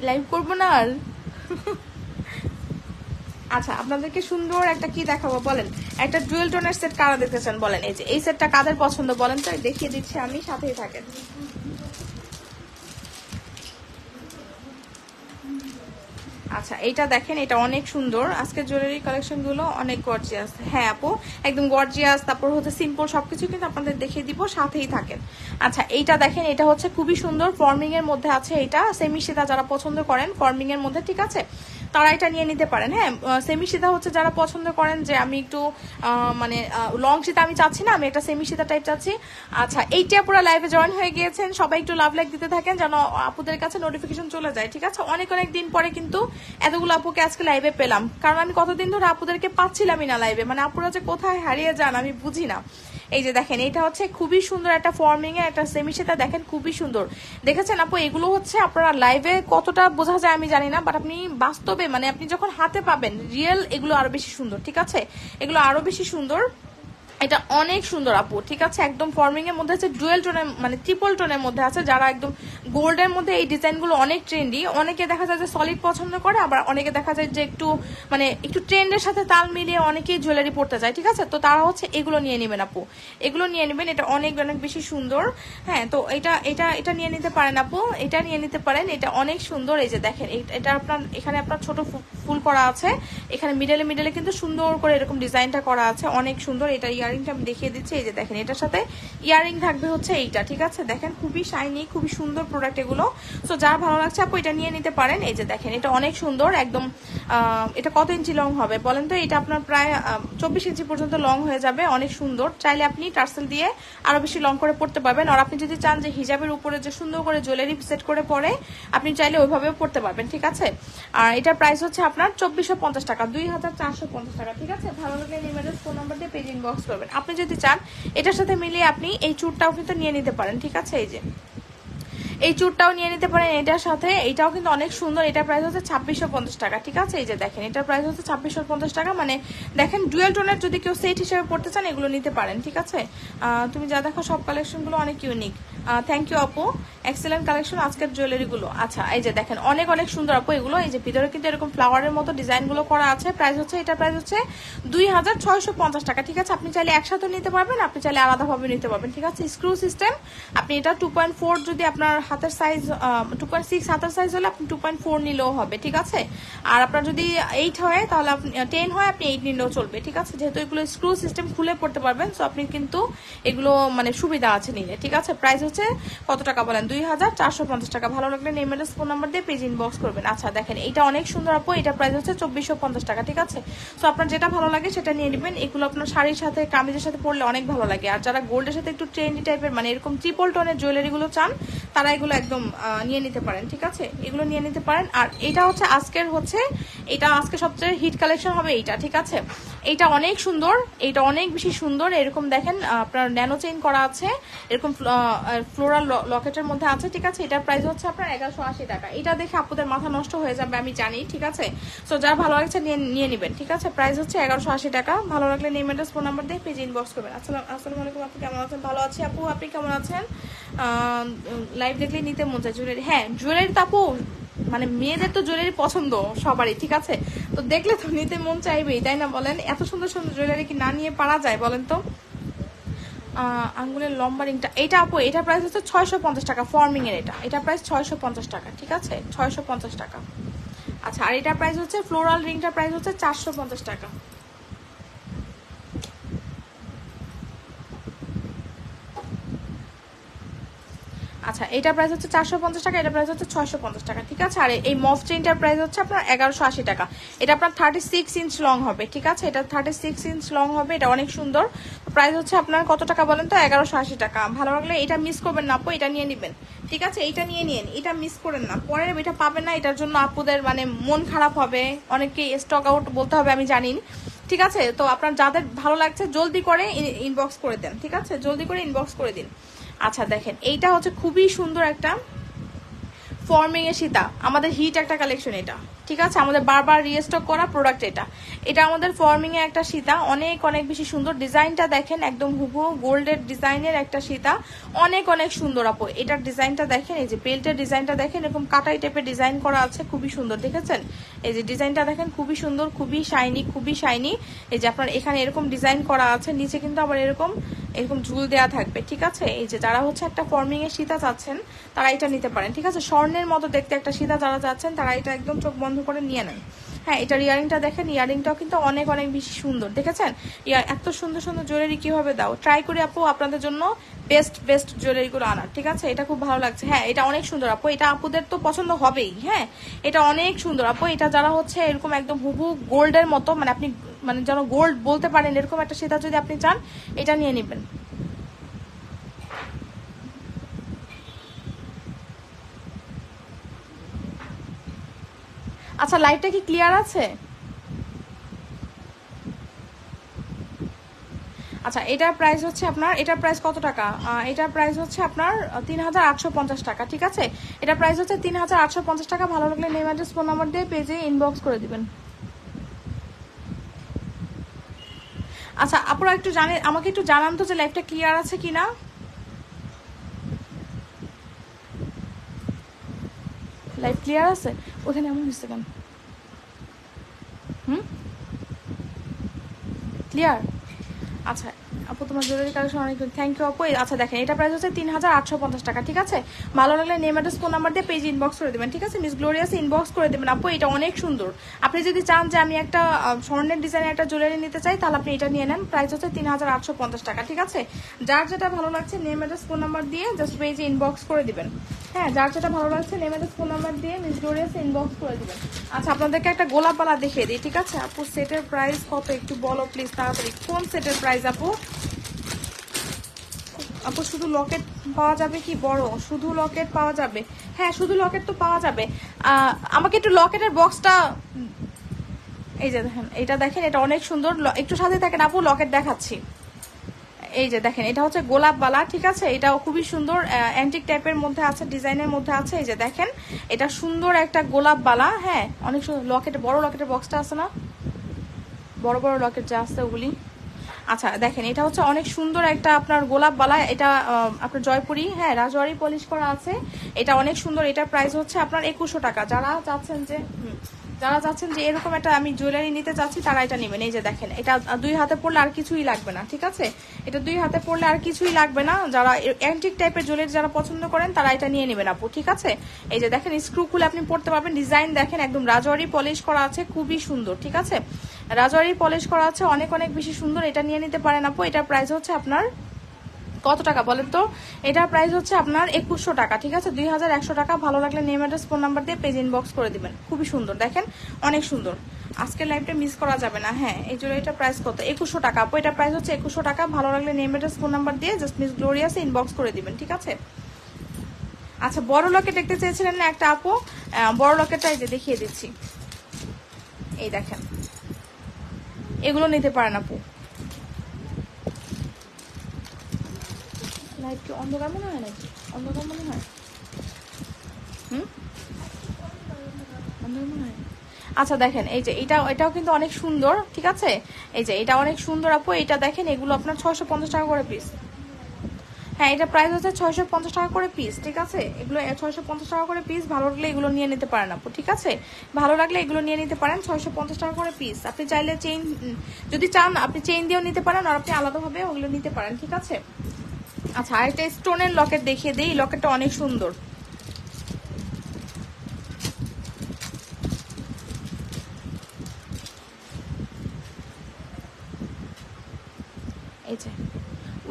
লাইভ করবো না আর? আচ্ছা আপনাদেরকে সুন্দর একটা কি দেখাবো বলেন? একটা ডুয়েল টোনের সেট কারা দেখতে চান বলেন? এই যে এই সেটটা কাদের পছন্দ বলেন তো, দেখিয়ে দিচ্ছি আমি, সাথেই থাকেন। আচ্ছা এইটা দেখেন, এটা অনেক সুন্দর। আজকে জুয়েলারি কালেকশন গুলো অনেক গর্জিয়াস। হ্যাঁ আপু একদম গর্জিয়াস, তারপর হচ্ছে সিম্পল সবকিছু কিন্তু আপনাদের দেখিয়ে দিব, সাথেই থাকেন। আচ্ছা এইটা দেখেন, এটা হচ্ছে খুবই সুন্দর, ফর্মিং এর মধ্যে আছে। এটা সেমি সিধা যারা পছন্দ করেন ফর্মিং এর মধ্যে, ঠিক আছে? তারা এটা নিয়ে নিতে পারেন। হ্যাঁ সেমি সিধা হচ্ছে যারা পছন্দ করেন যে আমি একটু মানে লং সিধা আমি চাচ্ছি না, আমি একটা সেমি সিধা টাইপ চাচ্ছি। আচ্ছা এইটা পুরো লাইভে জয়েন হয়ে গিয়েছেন, সবাই একটু লাভ লাইক দিতে থাকেন যেন আপুদের কাছে নোটিফিকেশন চলে যায়, ঠিক আছে? অনেক দিন পরে কিন্তু এতগুলো আপুকে আজকে লাইভে পেলাম, কারণ আমি কতদিন ধরে আপুদেরকে পাচ্ছিলামই না লাইভে, মানে আপুরা যে কোথায় হারিয়ে যান আমি বুঝি না। এই যে দেখেন এটা হচ্ছে খুবই সুন্দর একটা ফর্মিং এর একটা সেমি সেটা, দেখেন খুবই সুন্দর। দেখেছেন আপু এগুলো হচ্ছে আপনারা লাইভে কতটা বোঝা যায় আমি জানি না, বাট আপনি বাস্তবে মানে আপনি যখন হাতে পাবেন রিয়েল এগুলো আরো বেশি সুন্দর, ঠিক আছে? এগুলো আরো বেশি সুন্দর। এটা অনেক সুন্দর আপু, ঠিক আছে? একদম ফর্মিং এর মধ্যে আছে, ডুয়েল টোনের মানে ট্রিপল টোনের মধ্যে আছে। যারা একদম গোল্ডের মধ্যে এই ডিজাইনগুলো অনেক ট্রেন্ডি, অনেকে দেখা যায় যে সলিড পছন্দ করে, আবার অনেকে দেখা যায় যে একটু মানে একটু ট্রেন্ডের সাথে তাল মিলিয়ে অনেকেই জুয়েলারি পড়তে যায়, ঠিক আছে? তো তারা হচ্ছে এগুলো নিয়ে নেবেন আপু, এগুলো নিয়ে নেবেন। এটা অনেক বেশি সুন্দর। হ্যাঁ তো এটা নিয়ে নিতে পারেন আপু, এটা নিয়ে নিতে পারেন, এটা অনেক সুন্দর। এই যে দেখেন এটা আপনার এখানে আপনার ছোট ফুল করা আছে, এখানে মিডলে কিন্তু সুন্দর করে এরকম ডিজাইনটা করা আছে, অনেক সুন্দর। এটা ইয়ারিংটা আমি দেখিয়ে দিচ্ছি। এই যে দেখেন এটার সাথে ইয়ারিং থাকবে হচ্ছে এইটা, ঠিক আছে? দেখেন খুবই শাইনি, খুবই সুন্দর প্রোডাক্ট এগুলো। সো যার ভালো লাগছে আপু এটা নিয়ে নিতে পারেন। এই যে দেখেন এটা অনেক সুন্দর একদম। এটা কত ইঞ্চি লং হবে বলেন তো? এটা আপনার প্রায় 24 ইঞ্চি পর্যন্ত লং হয়ে যাবে, অনেক সুন্দর। চাইলে আপনি টার্সেল দিয়ে আরো বেশি লং করে পড়তে পারবেন, আর আপনি যদি চান যে হিজাবের উপরে যে সুন্দর করে জুয়েলারি সেট করে পরে আপনি চাইলে ওইভাবেও পড়তে পারবেন, ঠিক আছে? আর এটার প্রাইস হচ্ছে আপনার 2450 টাকা, 2450 টাকা, ঠিক আছে? ভালো লাগলে নিমের ফোন নাম্বার দিয়ে পেজ ইনবক্স করবেন। আপনি যদি চান এটার সাথে মিলিয়ে আপনি এই চুরটাও কিন্তু নিয়ে নিতে পারেন, ঠিক আছে? এই যে এই চুরটাও নিয়ে নিতে পারেন এটার সাথে, এটাও কিন্তু অনেক সুন্দর। এটার প্রাইস হচ্ছে 2650 টাকা, ঠিক আছে? এই যে দেখেন এটার প্রাইস হচ্ছে 2650 টাকা। মানে দেখেন ডুয়েল টোনের যদি কেউ সেট হিসেবে পড়তে চান এগুলো নিতে পারেন, ঠিক আছে? তুমি যা দেখো সব কালেকশনগুলো অনেক ইউনিক। থ্যাংক ইউ আপু, এক্সেলেন্ট কালেকশন আজকের জুয়েলারিগুলো। আচ্ছা এই যে দেখেন অনেক অনেক সুন্দর আপু এগুলো। এই যে ভিতরে কিন্তু এরকম ফ্লাওয়ারের মতো ডিজাইনগুলো করা আছে। প্রাইস হচ্ছে এটার প্রাইস হচ্ছে 2650 টাকা, ঠিক আছে? আপনি চাইলে একসাথে নিতে পারবেন, আপনি চাইলে আলাদাভাবে নিতে পারবেন, ঠিক আছে? Screw system. আপনি এটা 2.4 যদি আপনার হাতের সাইজ 2.6 হাতের সাইজ হলে আপনি 2.4 নিলেও হবে, ঠিক আছে? আর আপনার যদি 8 হয় তাহলে আপনি 10 হয় আপনি 8 নিলেও চলবে, ঠিক আছে? যেহেতু এগুলো স্ক্রু সিস্টেম খুলে পড়তে পারবেন, সো আপনি কিন্তু এগুলো মানে সুবিধা আছে নিলে, ঠিক আছে? প্রাইস হচ্ছে কত টাকা বলেন? 2450 টাকা। ভালো লাগলে নেম এন্ড ফোন নাম্বার দিয়ে পেজ ইনবক্স করবেন। আচ্ছা দেখেন এটা অনেক সুন্দর আপু, এটা প্রাইস হচ্ছে 2450 টাকা, ঠিক আছে? সো আপনার যেটা ভালো লাগে সেটা নিয়ে নেবেন। এগুলো আপনার শাড়ির সাথে কামিজের সাথে পরলে অনেক ভালো লাগে। আর যারা গোল্ডের সাথে একটু ট্রেন্ডি টাইপের মানে এরকম ট্রিপল টোনের জুয়েলারিগুলো চান তারা এগুলো একদম নিয়ে নিতে পারেন, ঠিক আছে? এগুলো নিয়ে নিতে পারেন। আর এটা হচ্ছে আজকের হচ্ছে এটা আজকে সবচেয়ে হিট কালেকশন হবে এইটা, ঠিক আছে? এইটা অনেক সুন্দর, এইটা অনেক বেশি সুন্দর। এরকম দেখেন আপনার ন্যানো চেইন করা আছে, এরকম ফ্লোরাল লকেটের মধ্যে আছে, ঠিক আছে? এটার প্রাইস হচ্ছে আপনার 1180 টাকা। এটা দেখে আপনাদের মাথা নষ্ট হয়ে যাবে আমি জানি, ঠিক আছে? সো যার ভালো লাগছে নিয়ে নেবেন, ঠিক আছে? প্রাইস হচ্ছে 1180 টাকা। ভালো লাগলে নেম অ্যাড্রেস ফোন নাম্বার দিয়ে পেজ ইনবক্স করবেন। আসসালামু আলাইকুম, আপনি কেমন আছেন? ভালো আছি আপু, আপনি কেমন আছেন? লাইভ দেখলে নিতে মন চায় জুয়েলারি। হ্যাঁ জুয়েলারি তো আপু মানে মেয়েদের তো জুয়েলারি পছন্দ সবারই, ঠিক আছে? তো দেখলে তো নিতে মন চাইবেই, তাই না বলেন? এত সুন্দর সুন্দর জুয়েলারি কি না নিয়ে পারা যায় বলেন তো? আঙ্গুলের লম্বা রিংটা এটা আপু এটা প্রাইস হচ্ছে 650 টাকা ফর্মিং এর। এটা প্রাইস 650 টাকা, ঠিক আছে? 650 টাকা। আচ্ছা আর এটা প্রাইস হচ্ছে ফ্লোরাল রিংটার প্রাইস হচ্ছে 450 টাকা। আচ্ছা এটা প্রাইস হচ্ছে 450 টাকা, এটা প্রাইস হচ্ছে 650 টাকা, ঠিক আছে? আর এই মফ চেইনটার প্রাইস হচ্ছে আপনার 1180 টাকা। এটা আপনার 36 ইঞ্চ লং হবে, ঠিক আছে? এটা 36 ইঞ্চ লং হবে, এটা অনেক সুন্দর। প্রাইস হচ্ছে আপনার কত টাকা বলেন তো? 1180 টাকা। ভালো লাগলে এটা মিস করবেন না আপু, এটা নিয়ে নেবেন, ঠিক আছে? এইটা নিয়ে নিন, এটা মিস করেন না, পরে এটা পাবেন না। এটার জন্য আপুদের মানে মন খারাপ হবে, অনেকে স্টক আউট বলতে হবে আমি জানি, ঠিক আছে? তো আপনার যাদের ভালো লাগছে জলদি করে ইনবক্স করে দেন, ঠিক আছে? জলদি করে ইনবক্স করে দিন। আচ্ছা দেখেন এইটা হচ্ছে খুবই সুন্দর একটা ফর্মিং এর সীতা, আমাদের হিট একটা কালেকশন এটা, ঠিক আছে? আমাদের বারবার রিস্টক করা প্রোডাক্ট এটা আমাদের ফর্মিং এর একটা সীতা, অনেক অনেক বেশি সুন্দর। ডিজাইনটা দেখেন একদম হুবহু গোল্ডের ডিজাইনের একটা সীতা, অনেক অনেক সুন্দর আপু। এটার ডিজাইনটা দেখেন, এই যে বেল্টের ডিজাইনটা দেখেন, এরকম কাটাই টাইপের ডিজাইন করা আছে, খুবই সুন্দর, দেখেছেন? এই যে ডিজাইনটা দেখেন খুবই সুন্দর, খুবই শাইনি, খুবই শাইনি। এই যে আপনার এখানে এরকম ডিজাইন করা আছে, নিচে কিন্তু আবার এরকম এরকম ঝুল দেওয়া থাকবে, ঠিক আছে? এই যে যারা হচ্ছে একটা ফর্মিং এর সীতা চাচ্ছেন তারা এটা নিতে পারেন, ঠিক আছে? স্বর্ণের মতো দেখতে একটা সীতা যারা চাচ্ছেন তারা এটা একদম চোখ বন্ধ করে নিয়ে নেন। হ্যাঁ এটার ইয়ারিংটা দেখেন, ইয়ারিংটাও কিন্তু অনেক অনেক বেশি সুন্দর, দেখেছেন? এত সুন্দর সুন্দর জুয়েলারি কিভাবে দাও, ট্রাই করি আপু আপনাদের জন্য বেস্ট জুয়েলারিগুলো আনার, ঠিক আছে? এটা খুব ভালো লাগছে। হ্যাঁ এটা অনেক সুন্দর আপু, এটা আপুদের তো পছন্দ হবেই। হ্যাঁ এটা অনেক সুন্দর আপু, এটা যারা হচ্ছে এরকম একদম হুবহু গোল্ডের মতো মানে আপনি মানে যেন গোল্ড বলতে পারেন এরকম একটা সীতা যদি আপনি চান এটা নিয়ে নেবেন। আচ্ছা লাইভটা কি ক্লিয়ার আছে? আচ্ছা এটার প্রাইস হচ্ছে আপনার, এটার প্রাইস কত টাকা? এটার প্রাইস হচ্ছে আপনার 3850 টাকা, ঠিক আছে? এটার প্রাইস হচ্ছে 3850 টাকা। ভালো লাগলে নেম অ্যাড্রেস ফোন নাম্বার দিয়ে পেজে ইনবক্স করে দিবেন। আচ্ছা আপনারা একটু জানেন, আমাকে একটু জানান তো যে লাইভটা ক্লিয়ার আছে কিনা। লাইভ ক্লিয়ার আছে? ওখানে এমন হচ্ছে কেন? ক্লিয়ার? আচ্ছা আপু তোমার জুয়েলারি কালেকশন অনেক থ্যাংক ইউ আপু। আচ্ছা দেখেন এটা প্রাইস হচ্ছে 3850 টাকা, ঠিক আছে? ভালো লাগলে নেম অ্যাড্রেস ফোন নাম্বার দিয়ে পেজ ইনবক্স করে দেবেন, ঠিক আছে? মিস গ্লোরিয়াস ইনবক্স করে দেবেন আপু, এটা অনেক সুন্দর। আপনি যদি চান যে আমি একটা স্বর্ণের ডিজাইনের একটা জুয়েলারি নিতে চাই তাহলে আপনি এটা নিয়ে নেন, প্রাইস হচ্ছে 3850 টাকা, ঠিক আছে? যার যেটা ভালো লাগছে নেম অ্যাড্রেস ফোন নাম্বার দিয়ে জাস্ট পেজে ইনবক্স করে দিবেন। হ্যাঁ যার যেটা ভালো লাগছে নেম অ্যাড্রেস ফোন নাম্বার দিয়ে মিস গ্লোরিয়াস ইনবক্স করে দিবেন। আচ্ছা আপনাদেরকে একটা গোলাপালা দেখিয়ে দিই, ঠিক আছে? আপু সেটের প্রাইস কত একটু বলো প্লিজ তাড়াতাড়ি। কোন সেটের প্রাইস আপু? আপু শুধু লকেট পাওয়া যাবে কি বড়? শুধু লকেট পাওয়া যাবে? হ্যাঁ শুধু লকেট তো পাওয়া যাবে। আমাকে একটু লকেটের বক্সটা, এই যে দেখেন এটা দেখেন, এটা অনেক সুন্দর, একটু সাথে থাকেন আপু লকেট দেখাচ্ছি। এই যে দেখেন এটা হচ্ছে গোলাপ বালা, ঠিক আছে, এটাও খুবই সুন্দর অ্যান্টিক টাইপের মধ্যে আছে, ডিজাইনের মধ্যে আছে। এই যে দেখেন এটা সুন্দর একটা গোলাপ বালা, হ্যাঁ অনেক সুন্দর। লকেটে বড় লকেটের বক্সটা আছে না, বড় বড় লকেট যা আছে ওগুলি। আচ্ছা দেখেন এটা হচ্ছে অনেক সুন্দর একটা আপনার গোলাপ বালা, এটা আপনার জয়পুরি, হ্যাঁ রাজওয়ারি পলিশ করা আছে। এটা অনেক সুন্দর, এটার প্রাইস হচ্ছে আপনার 2100 টাকা। যারা চাচ্ছেন যে এরকম একটা আমি জুয়েলারি নিতে চাচ্ছি তারা এটা নেবেন। এই যে দেখেন এটা 2 হাতে পরলে আর কিছুই লাগবে না, ঠিক আছে, এটা 2 হাতে পরলে আর কিছুই লাগবে না। যারা অ্যান্টিক টাইপের জুয়েলারি যারা পছন্দ করেন তারা এটা নিয়ে নেবেন আপু, ঠিক আছে। এই যে দেখেন স্ক্রু খুলে আপনি পরতে পারবেন, ডিজাইন দেখেন একদম রাজওয়ারি পলিশ করা আছে, খুবই সুন্দর, ঠিক আছে, রাজওয়ারি পলিশ করা আছে, অনেক অনেক বেশি সুন্দর। এটা নিয়ে নিতে পারেন আপু। এটার প্রাইস হচ্ছে আপনার কত টাকা বলেন তো? এটার প্রাইস হচ্ছে আপনার 2100 টাকা, ঠিক আছে, 2100 টাকা। ভালো লাগলে নেম অ্যাড্রেস ফোন নাম্বার দিয়ে পেজ ইনবক্স করে দিবেন। খুবই সুন্দর, দেখেন অনেক সুন্দর, আজকের লাইভটা মিস করা যাবে না। হ্যাঁ এই জন্য এটার প্রাইস কত? 2100 টাকা আপু। এটার প্রাইস হচ্ছে 2100 টাকা। ভালো লাগলে নেম অ্যাড্রেস ফোন নাম্বার দিয়ে জাস্ট মিস গ্লোরিয়াসে ইনবক্স করে দিবেন, ঠিক আছে। আচ্ছা বড় লকেট দেখতে চেয়েছিলেন না একটা আপু, বড় লকেটটা এই যে দেখিয়ে দিচ্ছি, এই দেখেন এগুলো নিতে পারেন আপু। লাইট কি অন্ধকার মনে হয় নাকি? অন্ধকার মনে হয়, অন্ধকার মনে হয়। আচ্ছা দেখেন এই যে এটাও কিন্তু অনেক সুন্দর, ঠিক আছে, এই যে এটা অনেক সুন্দর আপু। এটা দেখেন এগুলো আপনার 650 টাকা করে পিস। হ্যাঁ এটা প্রাইস হচ্ছে 650 টাকা করে পিস, ঠিক আছে, এগুলো 650 টাকা করে পিস। ভালো লাগলে এগুলো নিয়ে নিতে পারেন আপু, ঠিক আছে, ভালো লাগলে এগুলো নিয়ে নিতে পারেন। 650 টাকা করে পিস। আপনি চাইলে চেইন যদি চান আপনি চেইন দিয়েও নিতে পারেন, আর আপনি আলাদাভাবে ওগুলো নিতে পারেন, ঠিক আছে। আচ্ছা আরেকটা স্টোনের লকেট দেখিয়ে দিই, লকেটটা অনেক সুন্দর। এই যে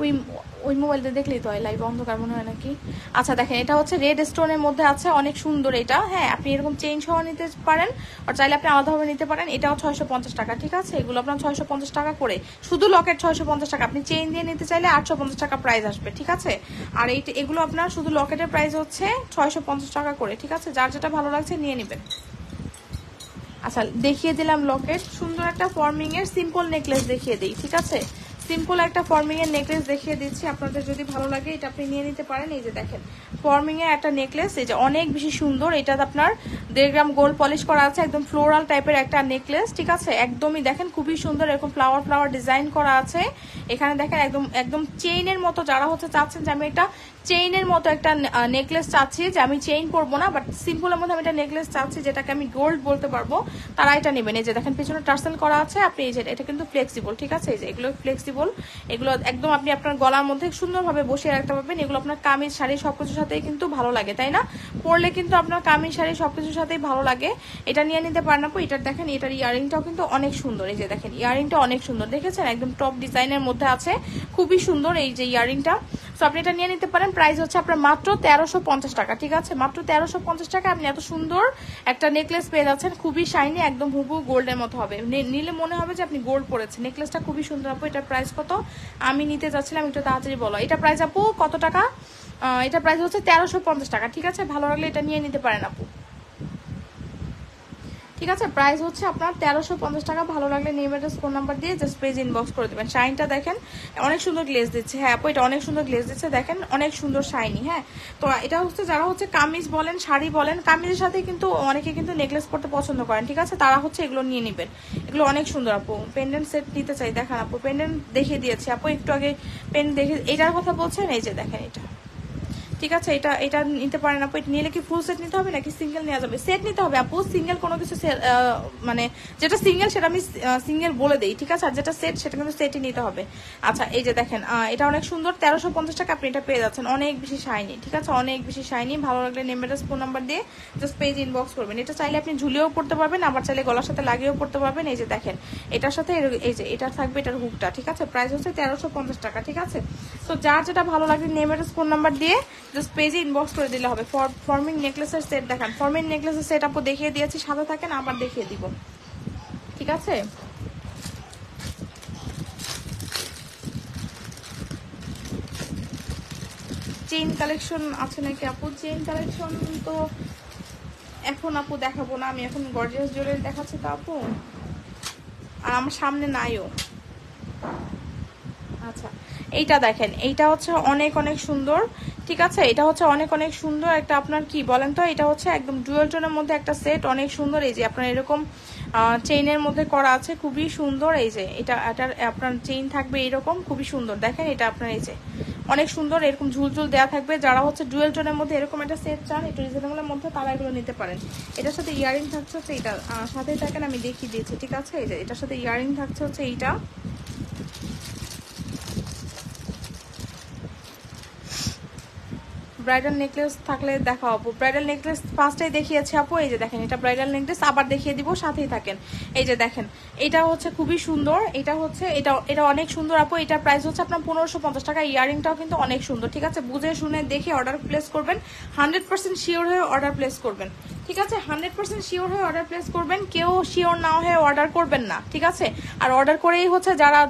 ওই ওই মোবাইলটা দেখলেই তো হয়, লাইভ অন্ধকার মনে হয় নাকি। আচ্ছা দেখেন এটা হচ্ছে রেড স্টোনের মধ্যে আছে, অনেক সুন্দর এটা, হ্যাঁ আপনি এরকম চেইন সহ নিতে পারেন, আর চাইলে আপনি আলাদাভাবে নিতে পারেন। এটাও 650 টাকা, ঠিক আছে, এগুলো আপনার 650 টাকা করে, শুধু লকেট 650 টাকা। আপনি চেইন দিয়ে নিতে চাইলে 850 টাকা প্রাইস আসবে, ঠিক আছে। আর এগুলো আপনার শুধু লকেটের প্রাইস হচ্ছে 650 টাকা করে, ঠিক আছে, যার যেটা ভালো লাগছে নিয়ে নেবেন। আচ্ছা দেখিয়ে দিলাম লকেট, সুন্দর একটা ফর্মিং এর সিম্পল নেকলেস দেখিয়ে দিই, ঠিক আছে, সিম্পল একটা ফর্মিং এর নেকলেস দেখিয়ে দিচ্ছি, আপনাদের যদি ভালো লাগে এটা আপনি নিয়ে নিতে পারেন। এই যে দেখেন ফর্মিং এর একটা নেকলেস, এই যে অনেক বেশি সুন্দর, এটা আপনার 1.5 গ্রাম গোল্ড পলিশ করা আছে, একদম ফ্লোরাল টাইপের একটা নেকলেস, ঠিক আছে, একদমই দেখেন খুবই সুন্দর, এরকম ফ্লাওয়ার ফ্লাওয়ার ডিজাইন করা আছে। এখানে দেখেন একদম একদম চেইনের মতো, যারা হচ্ছে চাচ্ছেন যে আমি একটা চেইনের মতো একটা নেকলেস চাচ্ছি, যে আমি চেইন পরবো না বাট সিম্পলের মধ্যে আমি একটা নেকলেস চাচ্ছি যেটাকে আমি গোল্ড বলতে পারবো, তারা এটা নেবেন। এই যে দেখেন পিছনে টার্সেল করা আছে, আপনি এই যে এটা কিন্তু ফ্লেক্সিবল, ঠিক আছে, এই যে এগুলো ফ্লেক্সিবল, এগুলো একদম আপনি আপনার গলার মধ্যে সুন্দরভাবে বসিয়ে রাখতে পারবেন। এগুলো আপনার কামিজ শাড়ি সবকিছুর সাথেই কিন্তু ভালো লাগে, তাই না, পরলে কিন্তু আপনার কামিজ শাড়ি সবকিছুর সাথেই ভালো লাগে। এটা নিয়ে নিতে পারেন আপু। এটার দেখেন এটার ইয়ারিংটাও কিন্তু অনেক সুন্দর, এই যে দেখেন ইয়ারিংটা অনেক সুন্দর, দেখেছেন একদম টপ ডিজাইনের মধ্যে আছে, খুবই সুন্দর এই যে ইয়ারিংটা। সো আপনি এটা নিয়ে নিতে পারেন। প্রাইস হচ্ছে আপনার মাত্র 1350 টাকা, ঠিক আছে, মাত্র 1350 টাকা আপনি এত সুন্দর একটা নেকলেস পেয়ে যাচ্ছেন, খুবই শাইনি, একদম হুবহু গোল্ডের মতো হবে, নিলে মনে হবে যে আপনি গোল্ড পরেছেন। নেকলেসটা খুবই সুন্দর আপু। এটার প্রাইস কত আমি নিতে চাচ্ছিলাম, একটু তাড়াতাড়ি বলো। এটা প্রাইস আপু কত টাকা? এটা প্রাইস হচ্ছে 1350 টাকা, ঠিক আছে, ভালো লাগলে এটা নিয়ে নিতে পারেন আপু, ঠিক আছে। প্রাইস হচ্ছে আপনার 1350 টাকা। ভালো লাগলে নেম অ্যাড্রেস ফোন নাম্বার দিয়ে জাস্ট পেজ ইনবক্স করে দেবেন। শাইনটা দেখেন অনেক সুন্দর গ্লেজ দিচ্ছে, হ্যাঁ আপু এটা অনেক সুন্দর গ্লেজ দিচ্ছে, দেখেন অনেক সুন্দর শাইনি। হ্যাঁ তো এটা হচ্ছে যারা হচ্ছে কামিজ বলেন শাড়ি বলেন, কামিজের সাথে কিন্তু অনেকে কিন্তু নেকলেস পরতে পছন্দ করেন, ঠিক আছে, তারা হচ্ছে এগুলো নিয়ে নেবেন। এগুলো অনেক সুন্দর আপু। পেন্ডেন্ট সেট নিতে চাই, দেখান আপু, পেন্ডেন্ট দেখিয়ে দিয়েছি আপু একটু আগে, পেন দেখে এটার কথা বলছেন, এই যে দেখেন এটা, ঠিক আছে, এটা এটা নিতে পারেন আপু। এটা নিলে কি ফুল সেট নিতে হবে নাকি সিঙ্গেল নেওয়া যাবে? সেট নিতে হবে আপু, সিঙ্গেল কোনো কিছু মানে যেটা সিঙ্গেল সেটা আমি সিঙ্গেল বলে দেই, ঠিক আছে, আর যেটা সেট সেটা কিন্তু সেটই নিতে হবে। আচ্ছা এই যে দেখেন এটা অনেক সুন্দর, 1350 টাকা আপনি এটা পেয়ে যাচ্ছেন, অনেক বেশি শাইনি, ঠিক আছে, অনেক বেশি শাইনি। ভালো লাগলে নেম অ্যাড্রেস ফোন নাম্বার দিয়ে জাস্ট পেজ ইনবক্স করবেন। এটা চাইলে আপনি ঝুলিয়েও পড়তে পারবেন, আবার চাইলে গলার সাথে লাগিয়েও পড়তে পারবেন। এই যে দেখেন এটার সাথে এই যে এটা থাকবে, এটার হুকটা, ঠিক আছে, প্রাইস হচ্ছে 1350 টাকা, ঠিক আছে। তো যার যেটা ভালো লাগে নেম অ্যাড্রেস ফোন নাম্বার দিয়ে জাস্ট পেজে ইনবক্স করে দিলে হবে। ফর্মিং নেকলেসের সেট দেখান, ফর্মিং নেকলেসের সেট আপু দেখিয়ে দিয়েছি, সাথে থাকেন আবার দেখিয়ে দিব, ঠিক আছে। চেইন কালেকশন আছে নাকি আপু? চেইন কালেকশন তো এখন আপু দেখাবো না, আমি এখন গর্জিয়াস জুয়েলারি দেখাচ্ছি তো আপু, আর আমার সামনে নাইও। আচ্ছা এইটা দেখেন, এইটা হচ্ছে অনেক অনেক সুন্দর, ঠিক আছে। এটা হচ্ছে অনেক অনেক সুন্দর একটা, আপনার কি বলেন তো, এটা হচ্ছে একদম ডুয়াল টোনের মধ্যে একটা সেট, অনেক সুন্দর। এই যে আপনার এরকম চেইনের মধ্যে করা আছে, খুবই সুন্দর। এই যে এটার আপনার চেইন থাকবে এরকম, খুবই সুন্দর। দেখেন এটা আপনার এই যে অনেক সুন্দর, এরকম ঝুলঝুল দেওয়া থাকবে। যারা হচ্ছে ডুয়েল টোনের মধ্যে এরকম একটা সেট চান একটু রিজনেবলের মধ্যে, তারা এগুলো নিতে পারেন। এটার সাথে ইয়ারিং থাকছে হচ্ছে এটা, সাথেই থাকেন, আমি দেখিয়ে দিয়েছি, ঠিক আছে। এই যে এটার সাথে ইয়ারিং থাকছে হচ্ছে এইটা। ব্রাইডাল নেকলেস থাকলে দেখা আপু, ব্রাইডাল নেকলেস ফার্স্টেই দেখিয়েছি আপু। এই যে দেখেন এটা ব্রাইডাল নেকলেস, আবার দেখিয়ে দিব, সাথেই থাকেন। এই যে দেখেন এটা হচ্ছে খুবই সুন্দর, এটা হচ্ছে এটা অনেক সুন্দর আপু। এটার প্রাইস হচ্ছে আপনার 1550 টাকা। ইয়ারিংটাও কিন্তু অনেক সুন্দর, ঠিক আছে। বুঝে শুনে দেখে অর্ডার প্লেস করবেন, 100% শিওর হয়ে অর্ডার প্লেস করবেন, ঠিক আছে। 100% শিওর হয়ে অর্ডার প্লেস করবেন, কেউ শিওর না হয়ে অর্ডার করবেন না, ঠিক আছে। আর অর্ডার করেই হচ্ছে যারা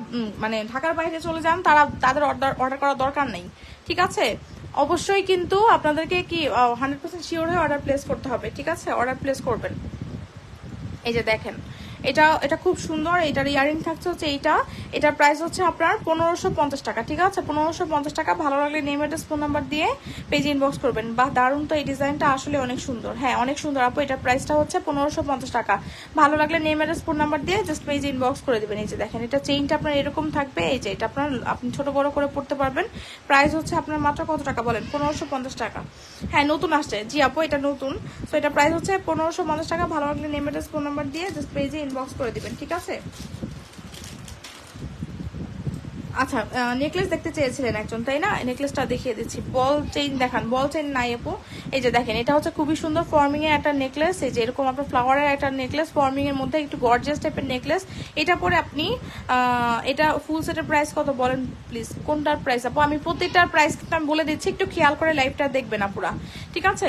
মানে ঢাকার বাইরে চলে যান, তাদের অর্ডার করার দরকার নেই, ঠিক আছে। অবশ্যই কিন্তু আপনাদেরকে কি 100% শিওর হয়ে অর্ডার প্লেস করতে হবে, ঠিক আছে। অর্ডার প্লেস করবেন। এই যে দেখেন এটা খুব সুন্দর। এটার ইয়ারিং থাকছে হচ্ছে এইটা, এটার প্রাইস হচ্ছে আপনার 1550 টাকা, ঠিক আছে। 1550 টাকা। ভালো লাগলে নেম অ্যাড্রেস ফোন নাম্বার দিয়ে পেজে ইনবক্স করবেন। বা দারুণ তো, এই ডিজাইনটা আসলে অনেক সুন্দর, হ্যাঁ অনেক সুন্দর আপু। এটার প্রাইসটা হচ্ছে 1550 টাকা। ভালো লাগলে নেম অ্যাড্রেস ফোন নাম্বার দিয়ে জাস্ট পেজে ইনবক্স করে দেবেন। এই যে দেখেন এটা চেইনটা আপনার এরকম থাকবে, এই যে এটা আপনি ছোট বড় করে পড়তে পারবেন। প্রাইস হচ্ছে আপনার মাত্র কত টাকা বলেন? 1550 টাকা। হ্যাঁ নতুন আসছে, জি আপু এটা নতুন। তো এটা প্রাইস হচ্ছে 1550 টাকা। ভালো লাগলে নেম অ্যাড্রেস ফোন নাম্বার দিয়ে জাস্ট পেজে ইনবক্স করে দিবেন, ঠিক আছে। আচ্ছা নেকলেস দেখতে চেয়েছিলেন একজন, তাই না? নেকলেসটা দেখিয়ে দিচ্ছি। বল চেইন দেখান, বল চেইন নাই আপু। এই যে দেখেন এটা হচ্ছে খুবই সুন্দর ফর্মিং এর একটা নেকলেস। এই যে এরকম আপনার ফ্লাওয়ারের একটা নেকলেস, ফর্মিং এর মধ্যে একটু গর্জিয়াস টাইপের নেকলেস। এটা পরে আপনি এটা ফুল সেটের প্রাইস কত বলেন প্লিজ? কোনটার প্রাইস আপু? আমি প্রত্যেকটার প্রাইস কিন্তু আমি বলে দিচ্ছি, একটু খেয়াল করে লাইভটা দেখবেন আপুরা, ঠিক আছে।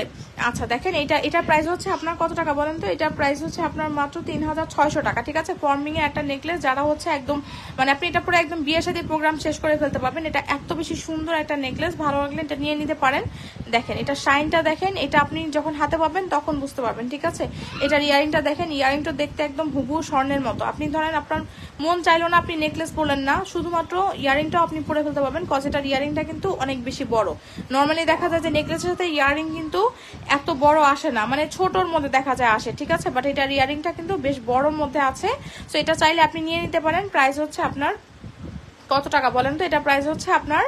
আচ্ছা দেখেন এটার প্রাইস হচ্ছে আপনার কত টাকা বলেন তো? এটার প্রাইস হচ্ছে আপনার মাত্র 3600 টাকা, ঠিক আছে। ফর্মিং এর একটা নেকলেস, যারা হচ্ছে একদম মানে আপনি এটা পরে একদম বিয়ে শাদী প্রোগ্রাম শেষ করে ফেলতে পারবেন। এটা এত বেশি সুন্দর একটা নেকলেস, ভালো লাগলে এটা নিয়ে নিতে পারেন। দেখেন এটা শাইনটা দেখেন, এটা আপনি যখন হাতে পাবেন তখন বুঝতে পারবেন, ঠিক আছে। এটার ইয়ারিংটা দেখেন, ইয়ারিংটা দেখতে একদম হুবহু স্বর্ণের মতো। আপনি ধরেন আপনার মন চাইলো না আপনি নেকলেস পরলেন না, শুধুমাত্র ইয়ারিংটাও আপনি পরে ফেলতে পারবেন, কজ এটার ইয়ারিংটা কিন্তু অনেক বেশি বড়। নর্মালি দেখা যায় যে নেকলেসের সাথে ইয়ারিং কিন্তু এত বড় আসে না, মানে ছোটর মধ্যে দেখা যায় আসে, ঠিক আছে। বাট এটার ইয়ারিংটা কিন্তু বেশ বড়র মধ্যে আছে। তো এটা চাইলে আপনি নিয়ে নিতে পারেন। প্রাইস হচ্ছে আপনার কত টাকা বলেন তো? এটা প্রাইস হচ্ছে আপনার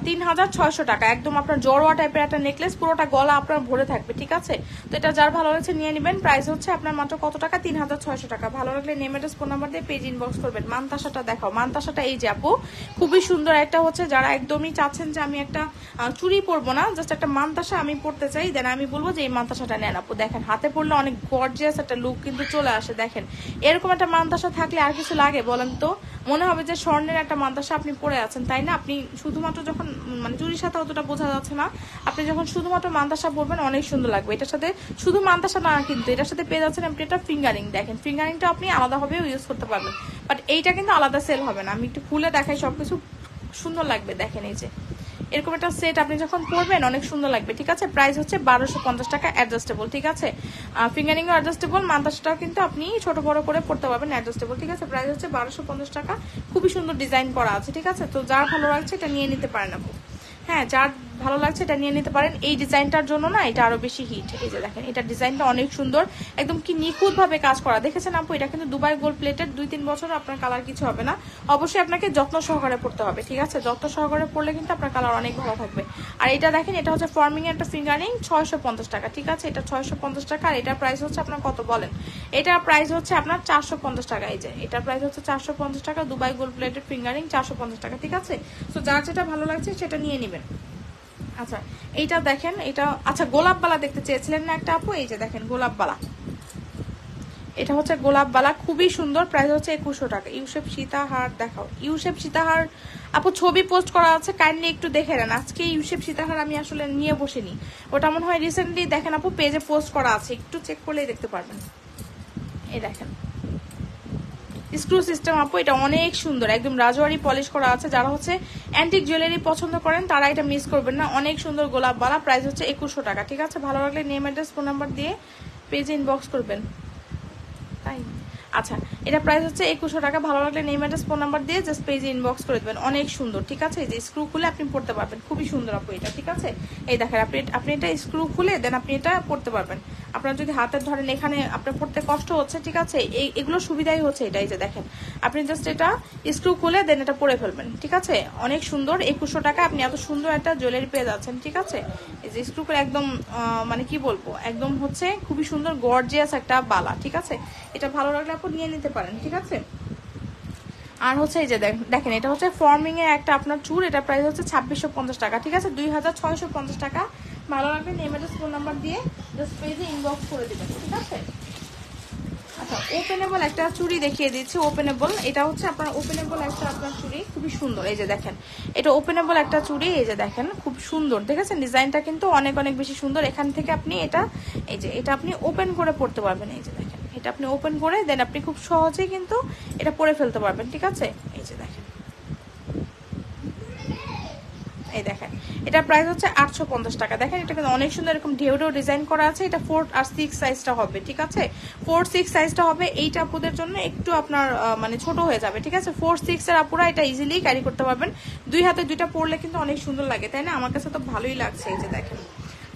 3600 টাকা। একদম আপনার জড়োয়া টাইপের একটা নেকলেস, পুরোটা গলা আপনার ভরে থাকবে, ঠিক আছে। তো এটা যার ভালো লাগছে নিয়ে নেবেন। প্রাইস হচ্ছে আপনার মাত্র কত টাকা? 3600 টাকা। ভালো লাগলে নেম অ্যাড্রেস ফোন নাম্বার দিয়ে পেজ ইনবক্স করবেন। মানতাসাটা দেখাও, মানতাসাটা এই যে আপু খুবই সুন্দর একটা হচ্ছে, যারা একদমই চাচ্ছেন যে আমি একটা চুড়ি পরবো না, জাস্ট একটা মানতাসা আমি পরতে চাই, দেন আমি বলবো যে এই মানতাসাটা নেন আপু। দেখেন হাতে পরলে অনেক গর্জিয়াস একটা লুক কিন্তু চলে আসে। দেখেন এরকম একটা মানতাসা থাকলে আর কিছু লাগে বলেন তো? মনে হবে যে স্বর্ণের একটা মানতাসা আপনি পরে আছেন, তাই না? আপনি শুধুমাত্র যখন মানে চুরির সাথে অতটা বোঝা যাচ্ছে না, আপনি যখন শুধুমাত্র মানতাসা পরবেন অনেক সুন্দর লাগবে। এটার সাথে শুধু মানতাসা না, কিন্তু এটার সাথে পেয়ে যাচ্ছেন আপনি একটা ফিঙ্গারিং। দেখেন ফিঙ্গারিংটা আপনি আলাদাভাবেও ইউজ করতে পারবেন, বাট এইটা কিন্তু আলাদা সেল হবে না। আমি একটু খুলে দেখাই, সবকিছু সুন্দর লাগবে। দেখেন এই যে এরকম একটা সেট আপনি যখন পরবেন অনেক সুন্দর লাগবে, ঠিক আছে। প্রাইস হচ্ছে 1250 টাকা, অ্যাডজাস্টেবল, ঠিক আছে। ফিঙ্গারিং ও অ্যাডজাস্টেবল, মানতাসাটাও কিন্তু আপনি ছোট বড় করে পড়তে পারবেন, অ্যাডজাস্টেবল, ঠিক আছে। প্রাইস হচ্ছে 1250 টাকা। খুবই সুন্দর ডিজাইন করা আছে, ঠিক আছে। তো যার ভালো লাগছে এটা নিয়ে নিতে পারেন আপু। হ্যাঁ যার ভালো লাগছে এটা নিয়ে নিতে পারেন। এই ডিজাইনটার জন্য না এটা আরো বেশি হিট। এই যে দেখেন এটা ডিজাইনটা অনেক সুন্দর, একদম কি নিখুঁত ভাবে কাজ করা, দেখেছেন আপু? এটা কিন্তু দুবাই গোল্ড প্লেটেড, 2-3 বছর আপনার কালার কিছু হবে না। অবশ্যই আপনাকে যত্ন সহকারে পড়তে হবে, ঠিক আছে। যত্ন সহকারে পড়লে কিন্তু আপনার কালার অনেক ভালো থাকবে। আর এটা দেখেন এটা হচ্ছে ফর্মিং এর একটা ফিঙ্গারিং, 650 টাকা, ঠিক আছে। এটা 650 টাকা। আর এটার প্রাইস হচ্ছে আপনার কত বলেন? এটার প্রাইস হচ্ছে আপনার 450 টাকা। এই যে এটার প্রাইস হচ্ছে 450 টাকা, দুবাই গোল্ড প্লেটেড ফিঙ্গারিং 450 টাকা, ঠিক আছে। তো যার যেটা ভালো লাগছে সেটা নিয়ে নেবেন। আচ্ছা এইটা দেখেন, এটা আচ্ছা গোলাপ বালা দেখতে চেয়েছিলেন না একটা আপু? এই যে দেখেন গোলাপ বালা, এটা হচ্ছে গোলাপ বালা, খুবই সুন্দর। প্রাইস হচ্ছে 2100 টাকা। ইউশেপ সীতাহার দেখাও, ইউশেপ সীতাহার আপু ছবি পোস্ট করা আছে, কাইন্ডলি একটু দেখে নেন। আজকে ইউশেপ সীতাহার আমি আসলে নিয়ে বসিনি, ওটা মনে হয় রিসেন্টলি দেখেন আপু পেজে পোস্ট করা আছে, একটু চেক করলেই দেখতে পারবেন। এই দেখেন স্ক্রু সিস্টেম আপু, এটা অনেক সুন্দর, একদম রাজওয়ারি পলিশ করা আছে। যারা হচ্ছে অ্যান্টিক জুয়েলারি পছন্দ করেন তারা এটা মিস করবেন না। অনেক সুন্দর গোলাপ বালা, প্রাইস হচ্ছে 2100 টাকা, ঠিক আছে। ভালো লাগলে নেম অ্যাড্রেস ফোন নাম্বার দিয়ে পেজে ইনবক্স করবেন। তাই আচ্ছা, এটা প্রাইস হচ্ছে 2100 টাকা। ভালো লাগলে নেম অ্যাড্রেস ফোন নাম্বার দিয়ে জাস্ট পেজে ইনবক্স করে দেবেন। অনেক সুন্দর, ঠিক আছে? এই যে স্ক্রু খুলে আপনি পড়তে পারবেন, খুবই সুন্দর আপু এটা, ঠিক আছে? এই দেখেন আপনি এটা স্ক্রু খুলে দেন আপনি এটা পড়তে পারবেন। আপনার যদি হাতের ধরেন এখানে আপনার পড়তে কষ্ট হচ্ছে, ঠিক আছে, এগুলো সুবিধাই হচ্ছে এটা। এই যে দেখেন আপনি জাস্ট এটা স্ক্রু খুলে দেন এটা পরে ফেলবেন, ঠিক আছে? অনেক সুন্দর। 2100 টাকা আপনি এত সুন্দর একটা জুয়েলারি পেয়ে যাচ্ছেন, ঠিক আছে? এই যে স্ক্রু করে একদম মানে কি বলবো, একদম হচ্ছে খুবই সুন্দর গর্জিয়াস একটা বালা, ঠিক আছে? এটা ভালো লাগলে আপনি নিয়ে নিতে পারেন, ঠিক আছে? আর হচ্ছে এই যে দেখেন এটা হচ্ছে ফর্মিং এর একটা আপনার চুর, এটা প্রাইস হচ্ছে 2650 টাকা, ঠিক আছে? 2650 টাকা। ভালো লাগবে নেম অ্যাড্রেস ফোন নাম্বার দিয়ে জাস্ট পেজে ইনবক্স করে দিবেন, ঠিক আছে? আচ্ছা, ওপেনেবল একটা চুড়ি দেখিয়ে দিচ্ছি। ওপেনেবল, এটা হচ্ছে আপনার ওপেনেবল একটা আপনার চুড়ি, খুবই সুন্দর। এই যে দেখেন এটা ওপেনেবল একটা চুড়ি, এই যে দেখেন খুব সুন্দর, দেখেছেন? ডিজাইনটা কিন্তু অনেক অনেক বেশি সুন্দর। এখান থেকে আপনি এটা, এই যে এটা আপনি ওপেন করে পড়তে পারবেন। এই যে দেখেন এটা আপনি ওপেন করে দেন আপনি খুব সহজেই কিন্তু এটা পরে ফেলতে পারবেন, ঠিক আছে? এই যে দেখেন, এই দেখেন এটা প্রাইস হচ্ছে 850 টাকা। দেখেন এটা কিন্তু অনেক সুন্দর, এরকম ঢেউ ঢেউ ডিজাইন করা আছে। এটা 4 আর 6 সাইজটা হবে, ঠিক আছে? 4 6 সাইজটা হবে। এইটা আপুদের জন্য একটু আপনার মানে ছোট হয়ে যাবে, ঠিক আছে? 4 6 এর আপুরা এটা ইজিলি ক্যারি করতে পারবেন। দুই হাতে দুইটা পরলে কিন্তু অনেক সুন্দর লাগে, তাই না? আমার কাছে তো ভালোই লাগছে। এই যে দেখেন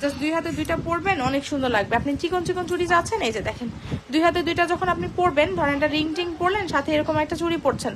জাস্ট দুই হাতে দুইটা পরবেন, অনেক সুন্দর লাগবে। আপনি চিকন চিকন চুড়ি যাচ্ছেন, এই যে দেখেন দুই হাতে দুইটা যখন আপনি পরবেন, ধরেন একটা রিং টিং পরলেন, সাথে এরকম একটা চুড়ি পরছেন,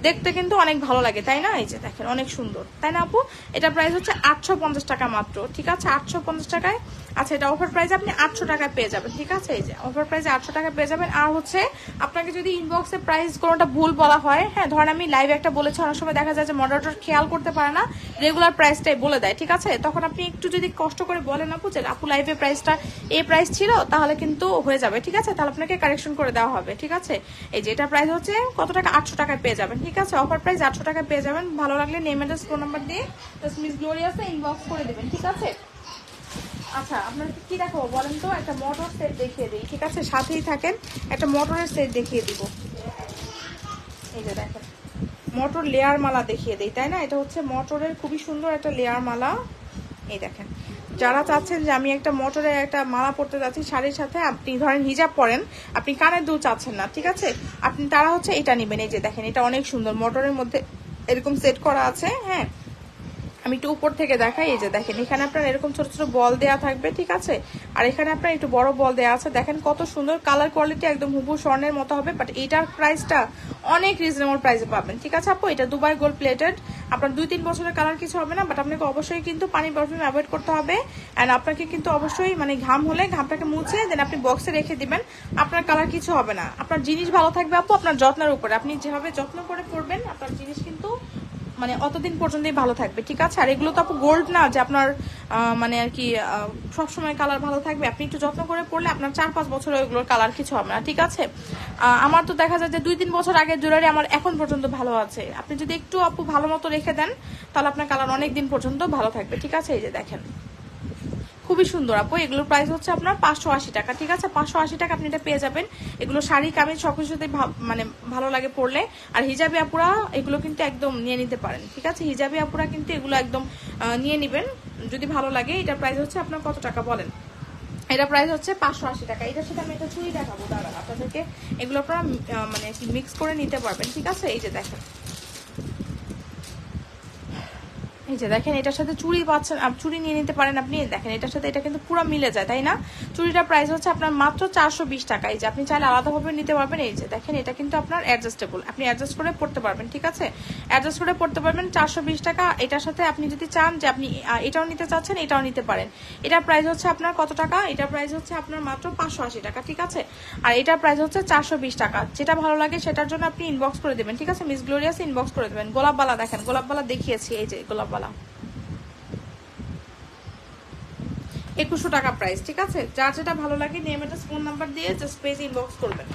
দেখতে কিন্তু অনেক ভালো লাগে, তাই না? এই যে দেখেন অনেক সুন্দর, তাই না আপু? এটা প্রাইস হচ্ছে 850 টাকা মাত্র, ঠিক আছে? 850 টাকায়। আচ্ছা, এটা অফার প্রাইস আপনি 800 টাকায় পেয়ে যাবেন, ঠিক আছে? এই যে অফার প্রাইসে 800 টাকায় পেয়ে যাবেন। আর হচ্ছে আপনাকে যদি ইনবক্সে প্রাইস কোনোটা ভুল বলা হয়, হ্যাঁ, ধরেন আমি লাইভে একটা বলেছি, অনেক সময় দেখা যায় যে মডারেটর খেয়াল করতে পারে না, রেগুলার প্রাইসটাই বলে দেয়, ঠিক আছে? তখন আপনি একটু যদি কষ্ট করে বলেন আপু যে আপু লাইভে প্রাইসটা এই প্রাইস ছিল, তাহলে কিন্তু হয়ে যাবে, ঠিক আছে? তাহলে আপনাকে কারেকশন করে দেওয়া হবে, ঠিক আছে? এই যে এটা প্রাইস হচ্ছে কত টাকা? 800 টাকায় পেয়ে যাবেন, ঠিক আছে? অফার প্রাইস 800 টাকায় পেয়ে যাবেন। ভালো লাগলে নেম অ্যাড্রেস ফোন নাম্বার দিয়ে জাস্ট মিস গ্লোরিয়াসে ইনবক্স করে দেবেন, ঠিক আছে? আচ্ছা, আপনাকে কি দেখাবো বলেন তো? একটা মোটর সেট দেখিয়ে দিই, ঠিক আছে? সাথেই থাকেন, একটা মোটরের সেট দেখিয়ে দিব। এই যে দেখেন মোটর লেয়ার মালা দেখিয়ে দিই, তাই না? এটা হচ্ছে মোটরের খুবই সুন্দর একটা লেয়ার মালা। এই দেখেন, যারা চাচ্ছেন যে আমি একটা মোটরের একটা মালা পরতে যাচ্ছি শাড়ির সাথে, আপনি ধরেন হিজাব পরেন, আপনি কানের দুল চাচ্ছেন না, ঠিক আছে? আপনি তারা হচ্ছে এটা নেবেন। এই যে দেখেন এটা অনেক সুন্দর, মোটরের মধ্যে এরকম সেট করা আছে, হ্যাঁ। আমি একটু উপর থেকে দেখাই। এই যে দেখেন এখানে আপনার এরকম ছোট ছোট বল দেয়া থাকবে, ঠিক আছে? আর এখানে আপনার একটু বড় বল দেয়া আছে। দেখেন কত সুন্দর, কালার কোয়ালিটি একদম হুবহু স্বর্ণের মতো হবে। বাট এটার প্রাইসটা অনেক রিজনেবল প্রাইসে পাবেন, ঠিক আছে আপু? এটা দুবাই গোল্ড প্লেটেড। আপনার 2-3 বছরের কালার কিছু হবে না, বাট আপনাকে অবশ্যই কিন্তু পানি পারফিউম অ্যাভয়েড করতে হবে। অ্যান্ড আপনাকে কিন্তু অবশ্যই মানে ঘাম হলে ঘামটাকে মুছে দেন আপনি বক্সে রেখে দিবেন, আপনার কালার কিছু হবে না। আপনার জিনিস ভালো থাকবে আপু, আপনার যত্নের উপরে। আপনি যেভাবে যত্ন করে পড়বেন আপনার জিনিস কিন্তু মানে অতদিন পর্যন্তই ভালো থাকবে, ঠিক আছে? আর এগুলো তো আপু গোল্ড না যে আপনার মানে আর কি সবসময় কালার ভালো থাকবে। আপনি একটু যত্ন করে পড়লে আপনার 4-5 বছরে ওইগুলোর কালার কিছু হবে না, ঠিক আছে? আমার তো দেখা যায় যে 2-3 বছর আগের জুয়েলারি আমার এখন পর্যন্ত ভালো আছে। আপনি যদি একটু আপু ভালো মতো রেখে দেন তাহলে আপনার কালার অনেক দিন পর্যন্ত ভালো থাকবে, ঠিক আছে? এই যে দেখেন খুবই সুন্দর আপু, এগুলোর প্রাইস হচ্ছে আপনার 580 টাকা, ঠিক আছে? 580 টাকা আপনি এটা পেয়ে যাবেন। এগুলো শাড়ি কামিজ সবকিছুতেই মানে ভালো লাগে পরলে। আর হিজাবি আপুরা এগুলো কিন্তু একদম নিয়ে নিতে পারেন, ঠিক আছে? হিজাবি আপুরা কিন্তু এগুলো একদম নিয়ে নেবেন যদি ভালো লাগে। এটার প্রাইস হচ্ছে আপনার কত টাকা বলেন? এটা প্রাইস হচ্ছে 580 টাকা। এটার সাথে আমি একটা চুড়ি দেখাবো, দাঁড়ান আপনাদেরকে। এগুলো আপনারা মানে মিক্স করে নিতে পারবেন, ঠিক আছে? এই যে দেখেন, এই যে দেখেন এটার সাথে চুড়ি পাচ্ছেন, চুড়ি নিয়ে নিতে পারেন আপনি। দেখেন এটার সাথে এটা কিন্তু পুরো মিলে যায়, তাই না? চুড়িটার প্রাইস হচ্ছে আপনার মাত্র 420 টাকা। এই যে আপনি চাইলে আলাদাভাবে নিতে পারবেন। এই যে দেখেন এটা কিন্তু আপনার অ্যাডজাস্টেবল, আপনি অ্যাডজাস্ট করে পড়তে পারবেন, ঠিক আছে? অ্যাডজাস্ট করে পড়তে পারবেন। 420 টাকা। এটার সাথে আপনি যদি চান যে আপনি এটাও নিতে চাচ্ছেন, এটাও নিতে পারেন। এটার প্রাইস হচ্ছে আপনার কত টাকা? এটার প্রাইস হচ্ছে আপনার মাত্র 580 টাকা, ঠিক আছে? আর এটার প্রাইস হচ্ছে 420 টাকা। যেটা ভালো লাগে সেটার জন্য আপনি ইনবক্স করে দেবেন, ঠিক আছে? মিস গ্লোরিয়াস ইনবক্স করে দেবেন। গোলাপ বালা দেখেন, গোলাপ বালা দেখিয়েছি, এই যে গোলাপ বালা 2100 টাকা প্রাইস, ঠিক আছে? যার যেটা ভালো লাগে নেম অ্যাড্রেস ফোন নাম্বার দিয়ে জাস্ট পেজ ইনবক্স করবেন।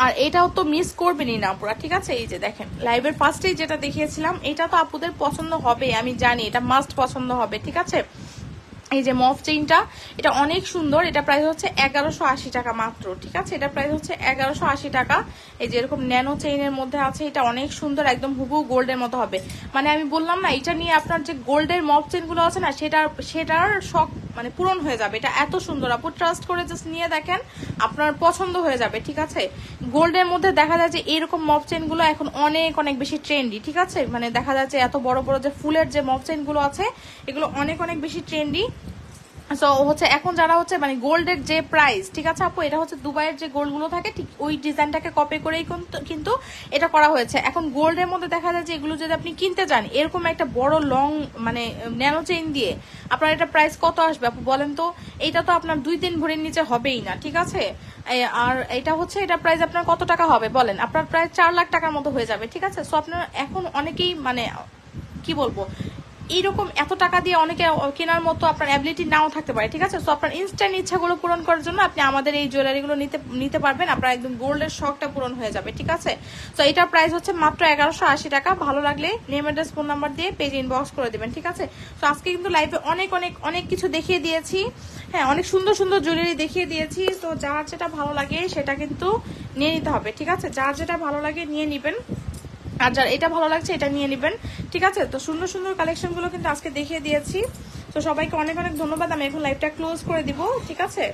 আর এটাও তো মিস করবেনই না আপুরা, ঠিক আছে? এই যে দেখেন লাইভের ফার্স্টেই যেটা দেখিয়েছিলাম, এটা তো আপুদের পছন্দ হবে, আমি জানি এটা মাস্ট পছন্দ হবে, ঠিক আছে? এই যে মফ চেইনটা, এটা অনেক সুন্দর। এটা প্রাইস হচ্ছে 1180 টাকা মাত্র, ঠিক আছে? এটা প্রাইস হচ্ছে 1180 টাকা। এই যে এরকম ন্যানো চেইনের মধ্যে আছে, এটা অনেক সুন্দর, একদম হুবহু গোল্ডের মতো হবে। মানে আমি বললাম না, এটা নিয়ে আপনার যে গোল্ডের মফ চেইনগুলো আছে না, সেটার শখ মানে পূরণ হয়ে যাবে। এটা এত সুন্দর, আপু ট্রাস্ট করে জাস্ট নিয়ে দেখেন, আপনার পছন্দ হয়ে যাবে, ঠিক আছে? গোল্ডের মধ্যে দেখা যায় যে এরকম মফ চেইনগুলো এখন অনেক অনেক বেশি ট্রেন্ডি, ঠিক আছে? মানে দেখা যাচ্ছে এত বড় বড় যে ফুলের যে মফ চেইনগুলো আছে, এগুলো অনেক অনেক বেশি ট্রেন্ডি। সো হচ্ছে এখন যারা হচ্ছে মানে গোল্ডের যে প্রাইস, ঠিক আছে আপু, এটা হচ্ছে দুবাইয়ের যে গোল্ড গুলো থাকে, ঠিক ওই ডিজাইনটাকে কপি করেই কিন্তু এটা করা হয়েছে। এখন গোল্ডের মধ্যে দেখা যায় যে এগুলো যদি আপনি কিনতে যান এরকম একটা বড় লং মানে ন্যানো চেইন দিয়ে, আপনার এটা প্রাইস কত আসবে আপু বলেন তো? এইটা তো আপনার 2-3 ভরির নিচে হবেই না, ঠিক আছে? আর এটা হচ্ছে, এটা প্রাইস আপনার কত টাকা হবে বলেন? আপনার প্রায় 4 লাখ টাকার মতো হয়ে যাবে, ঠিক আছে? সো আপনার এখন অনেকেই মানে কি বলবো, এইরকম এত টাকা দিয়ে অনেকে কেনার মতো আপনার অ্যাবিলিটি নাও থাকতে পারে, ঠিক আছে? সো আপনার ইনস্ট্যান্ট ইচ্ছাগুলো পূরণ করার জন্য আপনি আমাদের এই জুয়েলারিগুলো নিতে পারবেন, আপনার একদম গোল্ডের শখটা পূরণ হয়ে যাবে, ঠিক আছে? সো এটার প্রাইস হচ্ছে মাত্র 1180 টাকা। ভালো লাগলে নেম অ্যাড্রেস ফোন নাম্বার দিয়ে পেজে ইনবক্স করে দেবেন, ঠিক আছে? তো আজকে কিন্তু লাইভে অনেক অনেক অনেক কিছু দেখিয়ে দিয়েছি, হ্যাঁ, অনেক সুন্দর সুন্দর জুয়েলারি দেখিয়ে দিয়েছি। তো যার যেটা ভালো লাগে সেটা কিন্তু নিয়ে নিতে হবে, ঠিক আছে? যার যেটা ভালো লাগে নিয়ে নিবেন, আর যার এটা ভালো লাগছে এটা নিয়ে নেবেন, ঠিক আছে? তো সুন্দর সুন্দর কালেকশন গুলো কিন্তু আজকে দেখিয়ে দিয়েছি। তো সবাইকে অনেক অনেক ধন্যবাদ। আমি এখন লাইভটা ক্লোজ করে দিব, ঠিক আছে?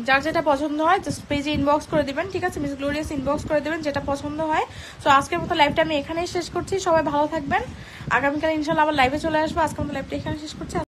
যার যেটা পছন্দ হয় জাস্ট পেজে ইনবক্স করে দিবেন, ঠিক আছে? মিস গ্লোরিয়াস ইনবক্স করে দিবেন যেটা পছন্দ হয়। তো আজকের মতো লাইভটা আমি এখানেই শেষ করছি। সবাই ভালো থাকবেন, আগামীকাল ইনশাল্লাহ আবার লাইভে চলে আসবো। আজকের মতো লাইভটা এখানে শেষ করছি।